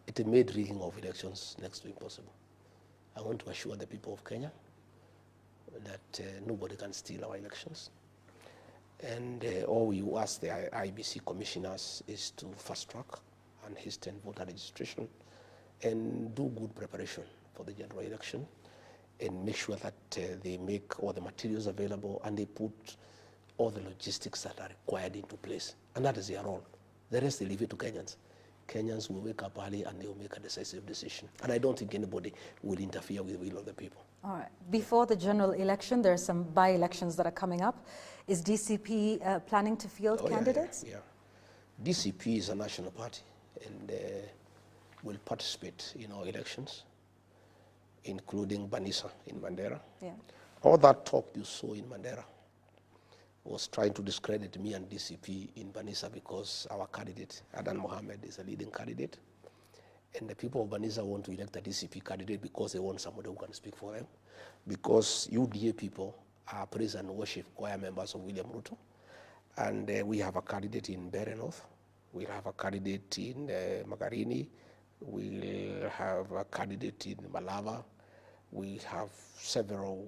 Speaker 1: it made rigging of elections next to impossible. I want to assure the people of Kenya that nobody can steal our elections. And all we ask the IBC commissioners is to fast track and hasten voter registration and do good preparation for the general election and make sure that they make all the materials available and they put all the logistics that are required into place. And that is their role. The rest they leave it to Kenyans. Kenyans will wake up early and they will make a decisive decision. And I don't think anybody will interfere with the will of the people.
Speaker 2: All right. Before the general election, there are some by-elections that are coming up. Is DCP planning to field candidates?
Speaker 1: Yeah. DCP is a national party and will participate in our elections, including Banisa in Mandera.
Speaker 2: Yeah.
Speaker 1: All that talk you saw in Mandera was trying to discredit me and DCP in Banisa because our candidate, Adan Mohammed, is a leading candidate. And the people of Banisa want to elect a DCP candidate because they want somebody who can speak for them. Because UDA people are praise and worship choir members of William Ruto. And we have a candidate in Mbeere North. We'll have a candidate in Magarini. We'll have a candidate in Malava. We have several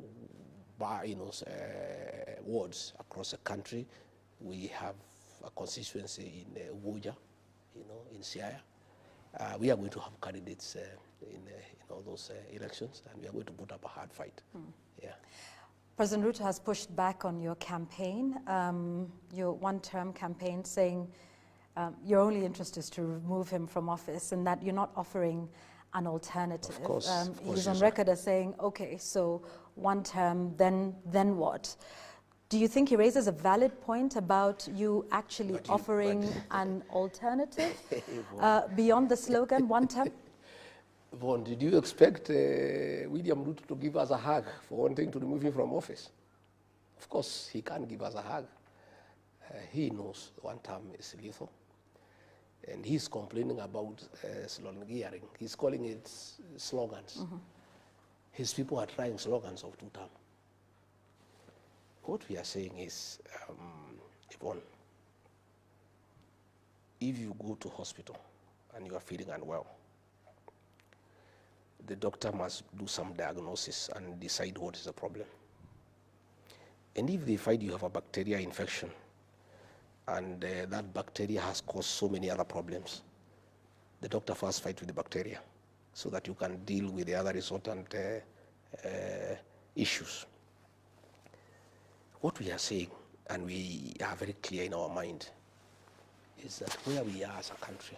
Speaker 1: wards across the country. We have a constituency in Ubuja, in Siaya. We are going to have candidates in all those elections, and we are going to put up a hard fight. Yeah.
Speaker 2: President Ruto has pushed back on your campaign, your one-term campaign, saying your only interest is to remove him from office and that you're not offering an alternative.
Speaker 1: Of course,
Speaker 2: he's on record as saying, okay, so one term, then what? Do you think he raises a valid point about you actually offering an alternative beyond the slogan, one term?
Speaker 1: Vaughn, did you expect William Ruto to give us a hug for wanting to remove him from office? Of course, he can't give us a hug. He knows one term is lethal. And he's complaining about slogan gearing. He's calling it slogans. Mm-hmm. His people are trying slogans of 2 term. What we are saying is, Yvonne, if you go to hospital and you are feeling unwell, the doctor must do some diagnosis and decide what is the problem. And if they find you have a bacteria infection, and that bacteria has caused so many other problems, the doctor first fights with the bacteria so that you can deal with the other resultant issues. What we are saying, and we are very clear in our mind, is that where we are as a country,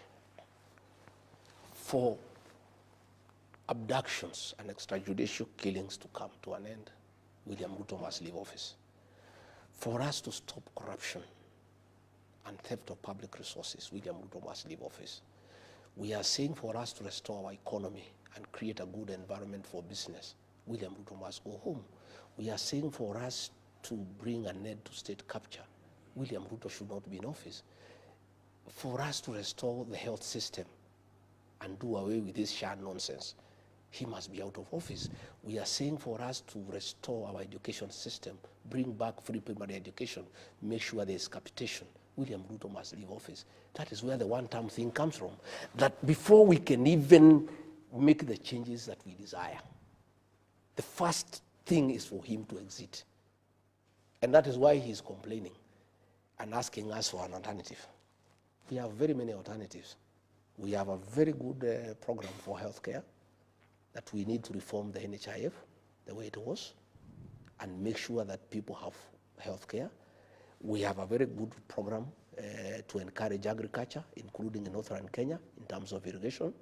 Speaker 1: for abductions and extrajudicial killings to come to an end, William Ruto must leave office. For us to stop corruption and theft of public resources, William Ruto must leave office. We are saying for us to restore our economy and create a good environment for business, William Ruto must go home. We are saying for us to bring an end to state capture, William Ruto should not be in office. For us to restore the health system and do away with this shared nonsense, he must be out of office. We are saying for us to restore our education system, bring back free primary education, make sure there is capitation, William Ruto must leave office. That is where the one-term thing comes from. That before we can even make the changes that we desire, the first thing is for him to exit. And that is why he's complaining and asking us for an alternative. We have very many alternatives. We have a very good program for healthcare, that we need to reform the NHIF the way it was and make sure that people have healthcare. We have a very good program to encourage agriculture, including in northern Kenya, in terms of irrigation.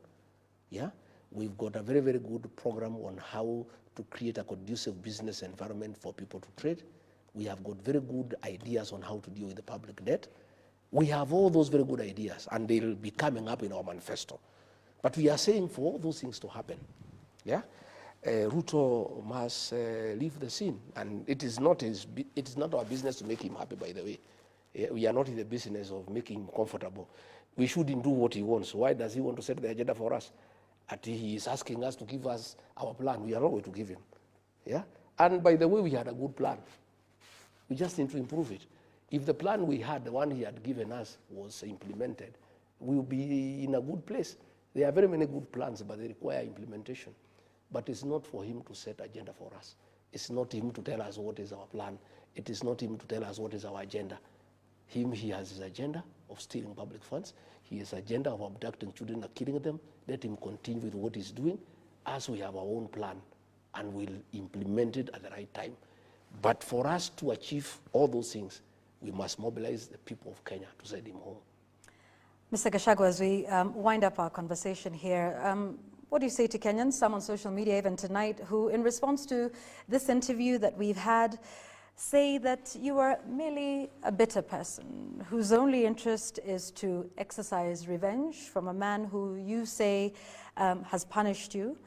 Speaker 1: Yeah, we've got a very, very good program on how to create a conducive business environment for people to trade. We have got very good ideas on how to deal with the public debt. We have all those very good ideas, and they'll be coming up in our manifesto. But we are saying for all those things to happen, yeah, Ruto must leave the scene, and it is not our business to make him happy, by the way. We are not in the business of making him comfortable. We shouldn't do what he wants. Why does he want to set the agenda for us? And he is asking us to give us our plan. We are not going to give him. Yeah? And by the way, we had a good plan. We just need to improve it. If the plan we had, the one he had given us, was implemented, we will be in a good place. There are very many good plans, but they require implementation. But it's not for him to set agenda for us. It's not him to tell us what is our plan. It is not him to tell us what is our agenda. He has his agenda of stealing public funds. He has agenda of abducting children and killing them. Let him continue with what he's doing, as we have our own plan, and we'll implement it at the right time. But for us to achieve all those things, we must mobilize the people of Kenya to send him home.
Speaker 2: Mr. GACHAGUA, as we wind up our conversation here, what do you say to Kenyans, some on social media even tonight, who in response to this interview that we've had, say that you are merely a bitter person whose only interest is to exercise revenge from a man who you say has punished you,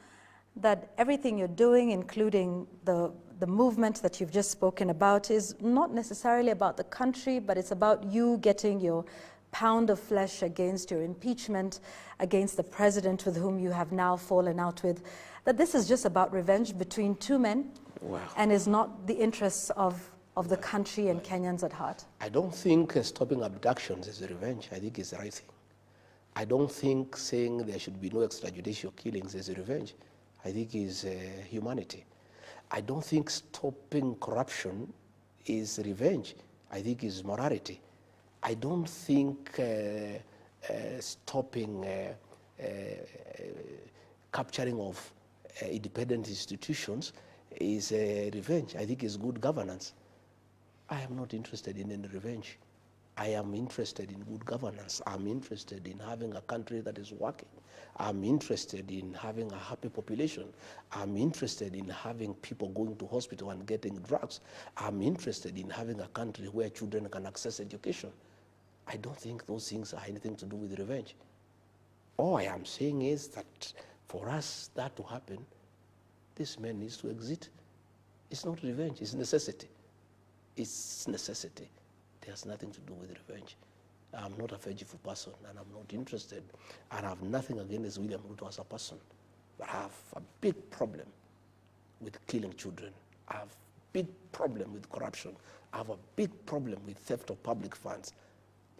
Speaker 2: that everything you're doing, including the movement that you've just spoken about, is not necessarily about the country, but it's about you getting your pound of flesh against your impeachment, against the president with whom you have now fallen out with, that this is just about revenge between two men.
Speaker 1: Wow.
Speaker 2: And is not the interests of the country and Kenyans at heart? I
Speaker 1: don't think stopping abductions is revenge. I think it's the right thing. I don't think saying there should be no extrajudicial killings is revenge. I think it's humanity. I don't think stopping corruption is revenge. I think it's morality. I don't think stopping capturing of independent institutions is revenge. I think it's good governance. I am not interested in any revenge. I am interested in good governance. I'm interested in having a country that is working. I'm interested in having a happy population. I'm interested in having people going to hospital and getting drugs. I'm interested in having a country where children can access education. I don't think those things are anything to do with revenge. All I am saying is that for us that to happen, this man needs to exit. It's not revenge, it's necessity. It's necessity. It has nothing to do with revenge. I'm not a vengeful person, and I'm not interested, and I have nothing against William Ruto as a person. But I have a big problem with killing children. I have a big problem with corruption. I have a big problem with theft of public funds.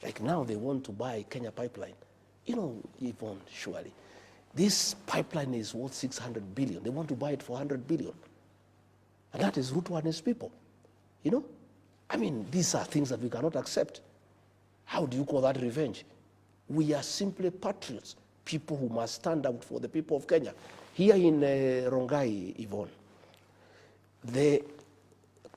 Speaker 1: Like now they want to buy Kenya Pipeline. You know, Yvonne, surely, this pipeline is worth 600 billion. They want to buy it for 100 billion. And that is Ruto and his people. You know? I mean, these are things that we cannot accept. How do you call that revenge? We are simply patriots, people who must stand up for the people of Kenya. Here in Rongai, Yvonne, the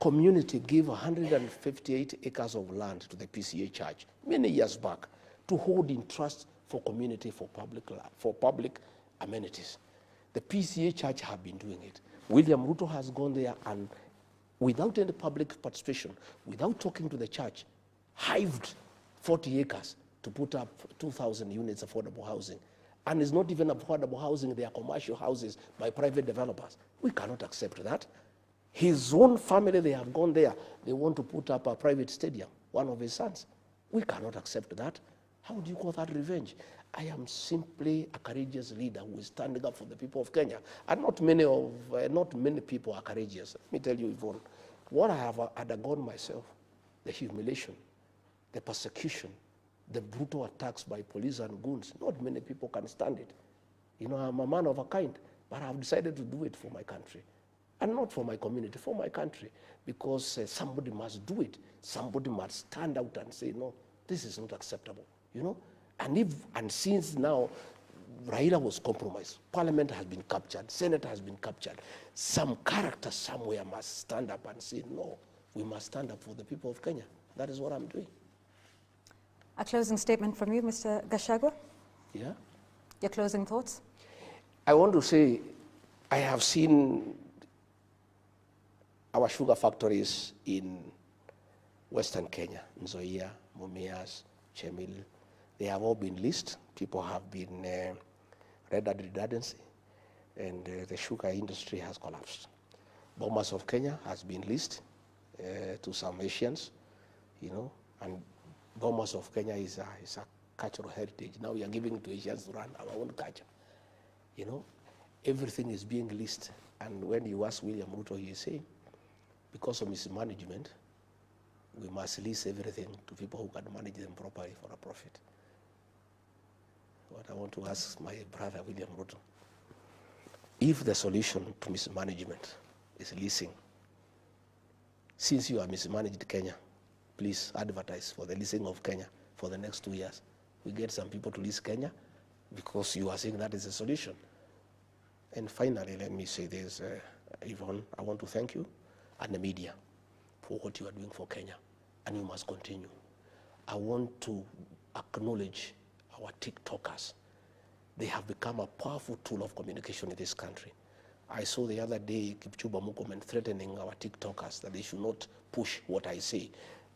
Speaker 1: community gave 158 acres of land to the PCA church many years back to hold in trust for community, for public amenities. The PCA church have been doing it. William Ruto has gone there and without any public participation, without talking to the church, hived 40 acres to put up 2,000 units of affordable housing. And it's not even affordable housing, they are commercial houses by private developers. We cannot accept that. His own family, they have gone there. They want to put up a private stadium, one of his sons. We cannot accept that. How do you call that revenge? I am simply a courageous leader who is standing up for the people of Kenya. And not many people are courageous. Let me tell you, Yvonne, what I have undergone myself, the humiliation, the persecution, the brutal attacks by police and goons. Not many people can stand it. You know, I'm a man of a kind, but I've decided to do it for my country. And not for my community, for my country. Because somebody must do it. Somebody must stand out and say, no, this is not acceptable, you know? And since now, Raila was compromised, Parliament has been captured, Senate has been captured, some character somewhere must stand up and say, no, we must stand up for the people of Kenya. That is what I'm doing.
Speaker 2: A closing statement from you, Mr. GACHAGUA?
Speaker 1: Yeah?
Speaker 2: Your closing thoughts?
Speaker 1: I want to say, I have seen our sugar factories in Western Kenya, Nzoia, Mumias, Chemil. They have all been leased. People have been rendered redundancy, and the sugar industry has collapsed. Bomas of Kenya has been leased to some Asians, you know, and Bomas of Kenya is a cultural heritage. Now we are giving it to Asians to run our own culture, you know. Everything is being leased, and when you ask William Ruto, he is saying, because of mismanagement, we must lease everything to people who can manage them properly for a profit. What I want to ask my brother William Ruto, if the solution to mismanagement is leasing, since you have mismanaged Kenya, please advertise for the leasing of Kenya for the next 2 years. We get some people to lease Kenya because you are saying that is a solution. And finally, let me say this, Yvonne, I want to thank you and the media for what you are doing for Kenya, and you must continue. I want to acknowledge our TikTokers. They have become a powerful tool of communication in this country. I saw the other day Kipchumba Murkomen threatening our TikTokers that they should not push what I say.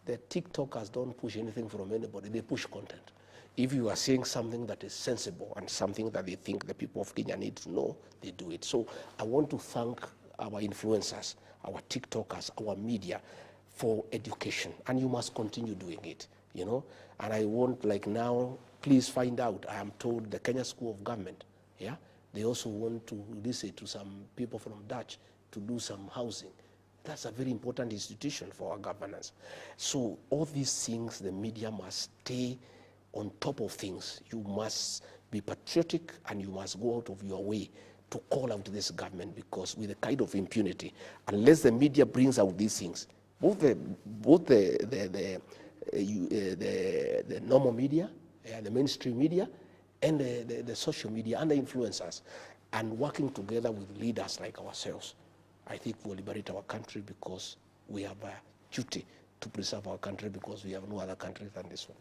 Speaker 1: The TikTokers don't push anything from anybody, they push content. If you are saying something that is sensible and something that they think the people of Kenya need to know, they do it. So I want to thank our influencers, our TikTokers, our media for education, and you must continue doing it, you know. And I want, like now, please find out, I am told the Kenya School of Government, yeah, they also want to listen to some people from Dutch to do some housing. That's a very important institution for our governance. So all these things, the media must stay on top of things. You must be patriotic and you must go out of your way to call out this government, because with the kind of impunity, unless the media brings out these things, both the normal media, the mainstream media, and the social media and the influencers, and working together with leaders like ourselves, I think we'll liberate our country, because we have a duty to preserve our country, because we have no other country than this one.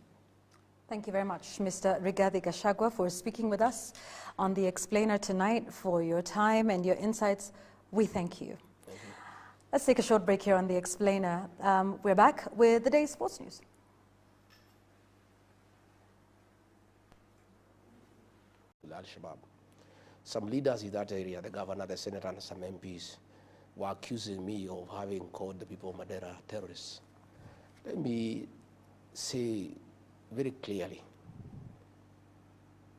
Speaker 2: Thank you very much, Mr. Rigathi Gachagua, for speaking with us on The Explainer tonight, for your time and your insights. We thank you.
Speaker 1: Thank you.
Speaker 2: Let's take a short break here on The Explainer. We're back with the day's sports news.
Speaker 1: Al-Shabaab. Some leaders in that area, the governor, the senator, and some MPs, were accusing me of having called the people of Madeira terrorists. Let me say very clearly,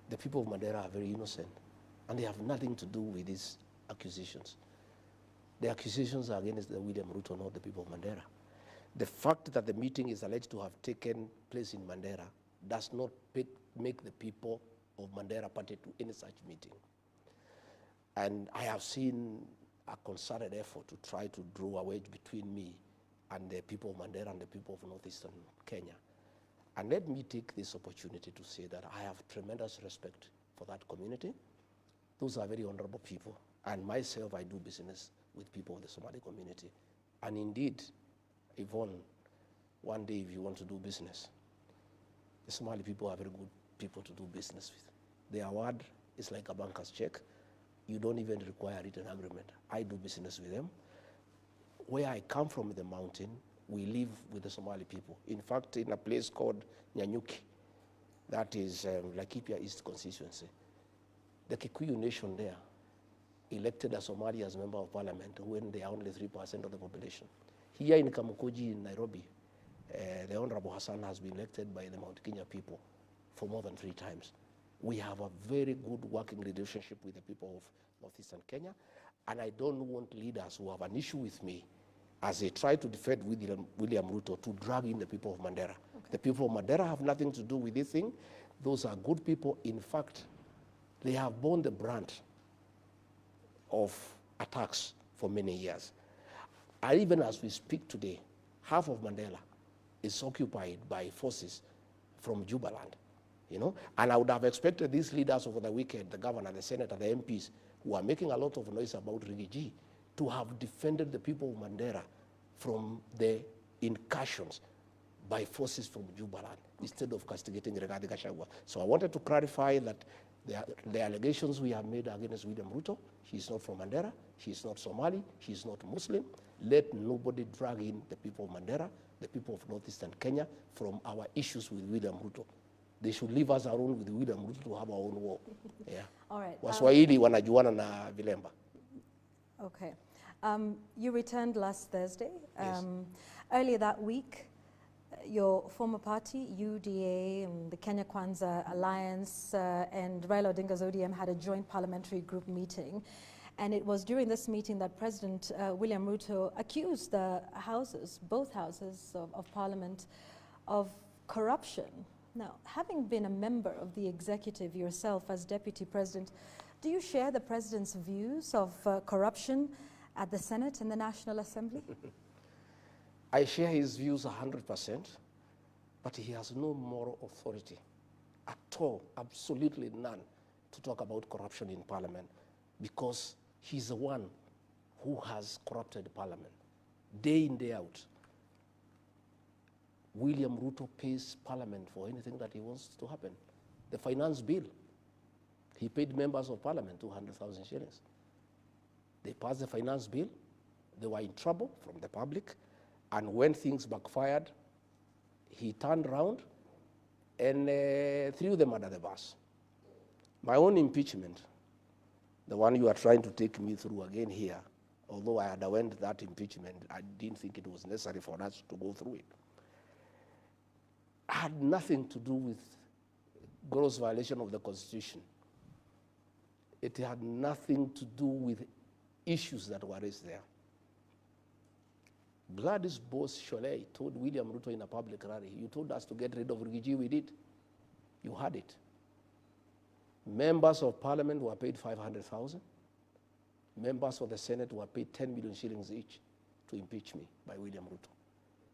Speaker 1: the people of Madeira are very innocent, and they have nothing to do with these accusations. The accusations are against the William Ruto, not the people of Madeira. The fact that the meeting is alleged to have taken place in Madeira does not make the people of Madeira party to any such meeting. And I have seen a concerted effort to try to draw a wedge between me and the people of Madeira and the people of northeastern Kenya. And let me take this opportunity to say that I have tremendous respect for that community. Those are very honorable people. And myself, I do business with people of the Somali community. And indeed, Yvonne, one day if you want to do business, the Somali people are very good people to do business with. Their word is like a banker's check. You don't even require a written agreement. I do business with them. Where I come from in the mountain, we live with the Somali people. In fact, in a place called Nyanyuki, that is Laikipia East constituency, the Kikuyu nation there elected a Somali as member of parliament when they are only 3% of the population. Here in Kamukoji in Nairobi, the Honorable Hassan has been elected by the Mount Kenya people for more than 3 times. We have a very good working relationship with the people of northeastern Kenya, and I don't want leaders who have an issue with me as they try to defend William Ruto, to drag in the people of Mandera. Okay. The people of Mandera have nothing to do with this thing. Those are good people. In fact, they have borne the brunt of attacks for many years. And even as we speak today, half of Mandela is occupied by forces from Jubaland, you know. And I would have expected these leaders over the weekend, the governor, the senator, the MPs, who are making a lot of noise about Rigiji, to have defended the people of Mandera from the incursions by forces from Jubaland, instead of castigating Rigathi Gachagua. So I wanted to clarify that the allegations we have made against William Ruto, he's not from Mandera, he's not Somali, he's not Muslim. Let nobody drag in the people of Mandera, the people of northeastern Kenya, from our issues with William Ruto. They should leave us alone with William Ruto to have our own war. Yeah.
Speaker 2: All right.
Speaker 1: Waswahili wanajuana na vilemba.
Speaker 2: Okay. You returned last Thursday.
Speaker 1: Yes.
Speaker 2: Earlier that week, your former party, UDA, the Kenya Kwanza Alliance, and Raila Odinga's ODM had a joint parliamentary group meeting. And it was during this meeting that President William Ruto accused the houses, both houses of parliament, of corruption. Now, having been a member of the executive yourself as deputy president, do you share the president's views of corruption at the Senate and the National Assembly?
Speaker 1: I share his views 100%, but he has no moral authority at all, absolutely none, to talk about corruption in parliament, because he's the one who has corrupted parliament day in, day out. William Ruto pays parliament for anything that he wants to happen. The finance bill, he paid members of parliament 200,000 shillings. They passed the finance bill, they were in trouble from the public, and when things backfired, he turned around and threw them under the bus. My own impeachment, the one you are trying to take me through again here, although I underwent that impeachment, I didn't think it was necessary for us to go through it, had nothing to do with gross violation of the Constitution. It had nothing to do with issues that were raised there. Gladys Bose-Sholei told William Ruto in a public rally, you told us to get rid of Rigiji, we did. You had it. Members of parliament were paid 500,000. Members of the Senate were paid 10 million shillings each to impeach me by William Ruto.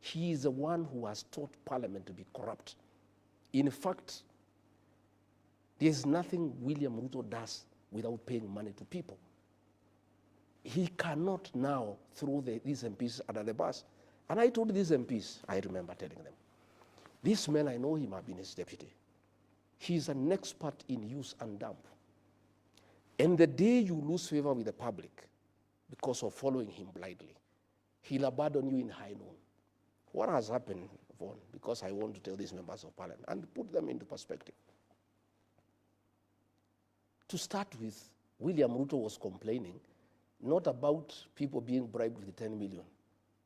Speaker 1: He is the one who has taught parliament to be corrupt. In fact, there's nothing William Ruto does without paying money to people. He cannot now throw these MPs under the bus. And I told these MPs, I remember telling them, this man, I know him, I've been his deputy. He's an expert in use and dump. And the day you lose favor with the public because of following him blindly, he'll abandon you in high noon. What has happened, Vaughan, because I want to tell these members of parliament and put them into perspective. To start with, William Ruto was complaining not about people being bribed with the 10 million.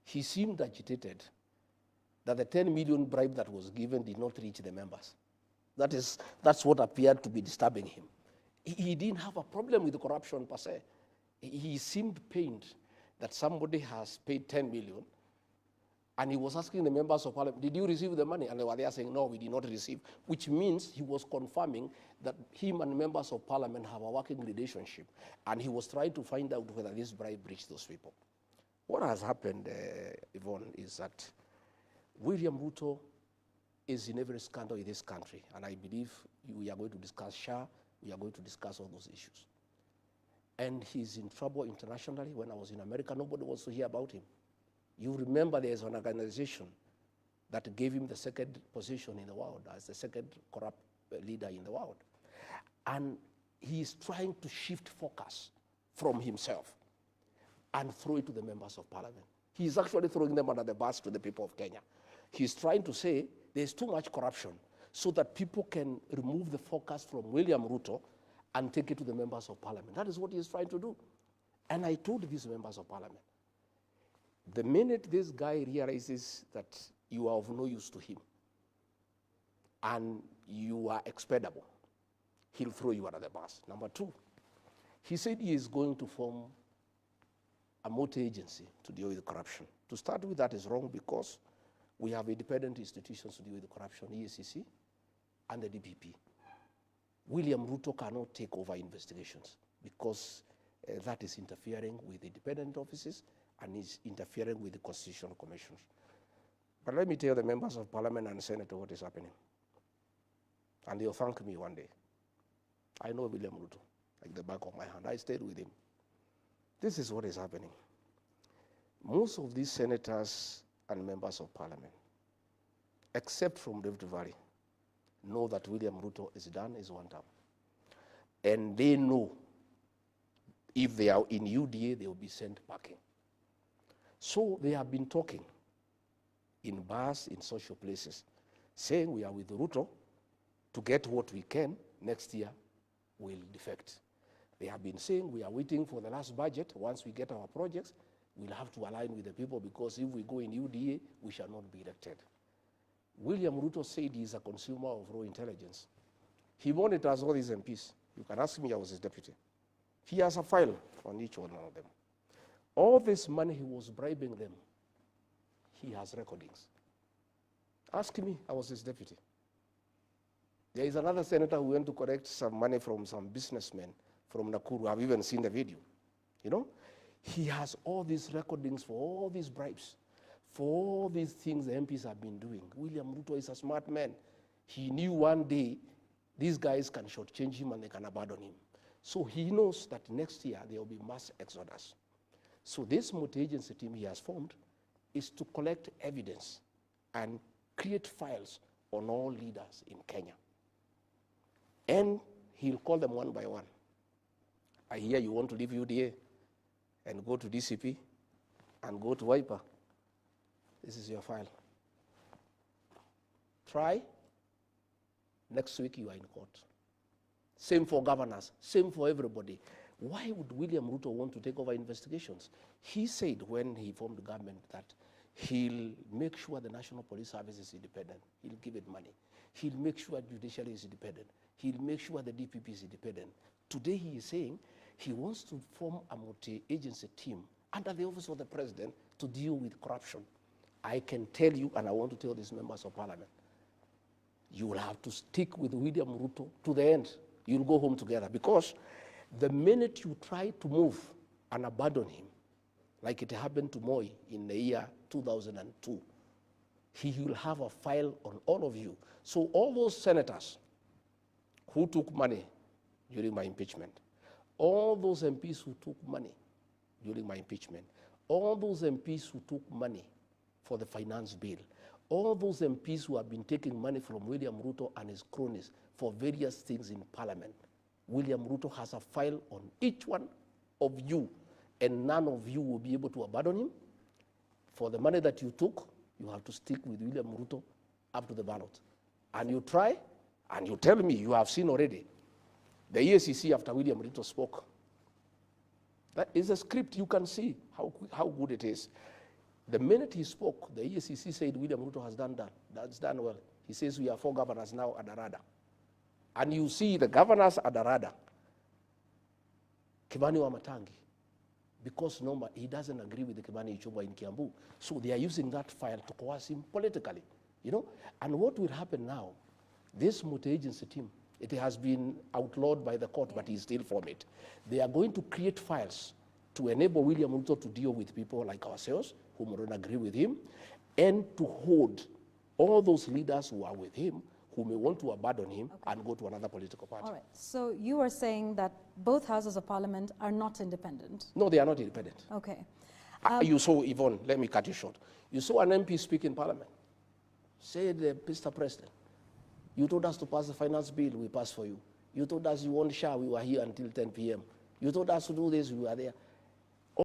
Speaker 1: He seemed agitated that the 10 million bribe that was given did not reach the members. That's what appeared to be disturbing him. He didn't have a problem with the corruption per se. He seemed pained that somebody has paid 10 million, and he was asking the members of parliament, did you receive the money? And they were there saying, no, we did not receive, which means he was confirming that him and members of parliament have a working relationship, and he was trying to find out whether this bribe reached those people. What has happened, Yvonne, is that William Ruto is in every scandal in this country, and I believe we are going to discuss SHA, we are going to discuss all those issues. And he's in trouble internationally. When I was in America, nobody wants to hear about him. You remember there's an organization that gave him the second position in the world as the second corrupt leader in the world. And he's trying to shift focus from himself and throw it to the members of parliament. He's actually throwing them under the bus to the people of Kenya. He's trying to say there's too much corruption so that people can remove the focus from William Ruto and take it to the members of parliament. That is what he's trying to do. And I told these members of parliament, the minute this guy realizes that you are of no use to him and you are expendable, he'll throw you under the bus. Number two, he said he is going to form a multi-agency to deal with corruption. To start with, that is wrong because we have independent institutions to deal with corruption, EACC and the DPP. William Ruto cannot take over investigations because that is interfering with independent offices and is interfering with the constitutional commissions. But let me tell the members of parliament and Senate what is happening. And they'll thank me one day. I know William Ruto like the back of my hand. I stayed with him. This is what is happening. Most of these senators and members of parliament, except from Rift Valley, know that William Ruto is done his one term. And they know if they are in UDA, they will be sent packing. So they have been talking in bars, in social places, saying we are with Ruto to get what we can. Next year, we'll defect. They have been saying we are waiting for the last budget. Once we get our projects, we'll have to align with the people because if we go in UDA, we shall not be elected. William Ruto said he's a consumer of raw intelligence. He monitors all these MPs. You can ask me, I was his deputy. He has a file on each one of them. All this money he was bribing them, he has recordings. Ask me, I was his deputy. There is another senator who went to collect some money from some businessmen from Nakuru. I've even seen the video. You know, he has all these recordings for all these bribes, for all these things the MPs have been doing. William Ruto is a smart man. He knew one day these guys can shortchange him and they can abandon him. So he knows that next year there will be mass exodus. So this multi-agency team he has formed is to collect evidence and create files on all leaders in Kenya. And he'll call them one by one. I hear you want to leave UDA and go to DCP and go to Wiper. This is your file. Try. Next week you are in court. Same for governors, same for everybody. Why would William Ruto want to take over investigations? He said when he formed the government that he'll make sure the National Police Service is independent. He'll give it money. He'll make sure judiciary is independent. He'll make sure the DPP is independent. Today he is saying he wants to form a multi-agency team under the office of the president to deal with corruption. I can tell you, and I want to tell these members of parliament, you will have to stick with William Ruto to the end. You'll go home together because the minute you try to move and abandon him, like it happened to Moi in the year 2002, he will have a file on all of you. So all those senators who took money during my impeachment, all those MPs who took money during my impeachment, all those MPs who took money for the finance bill, all those MPs who have been taking money from William Ruto and his cronies for various things in parliament, William Ruto has a file on each one of you, and none of you will be able to abandon him. For the money that you took, you have to stick with William Ruto up to the ballot. And you try, and you tell me, you have seen already, the EACC after William Ruto spoke. That is a script, you can see how good it is. The minute he spoke, the EACC said William Ruto has done that. That's done well. He says we are 4 governors now at the radar. And you see the governors at the radar. Kimani Wamatangi, because Noma, he doesn't agree with the Kimani Ichung'wah in Kiambu. So they are using that file to coerce him politically, you know. And what will happen now, this multi-agency team, it has been outlawed by the court, but he's still from it. They are going to create files to enable William Ruto to deal with people like ourselves, who don't agree with him, and to hold all those leaders who are with him, who may want to abandon him and go to another political party.
Speaker 2: All right. So you are saying that both houses of parliament are not independent?
Speaker 1: No, they are not independent.
Speaker 2: Okay.
Speaker 1: You saw, Yvonne, let me cut you short. You saw an MP speak in parliament. Said, Mr. President, you told us to pass the finance bill, we passed for you. You told us you want SHA, we were here until 10 p.m. You told us to do this, we were there.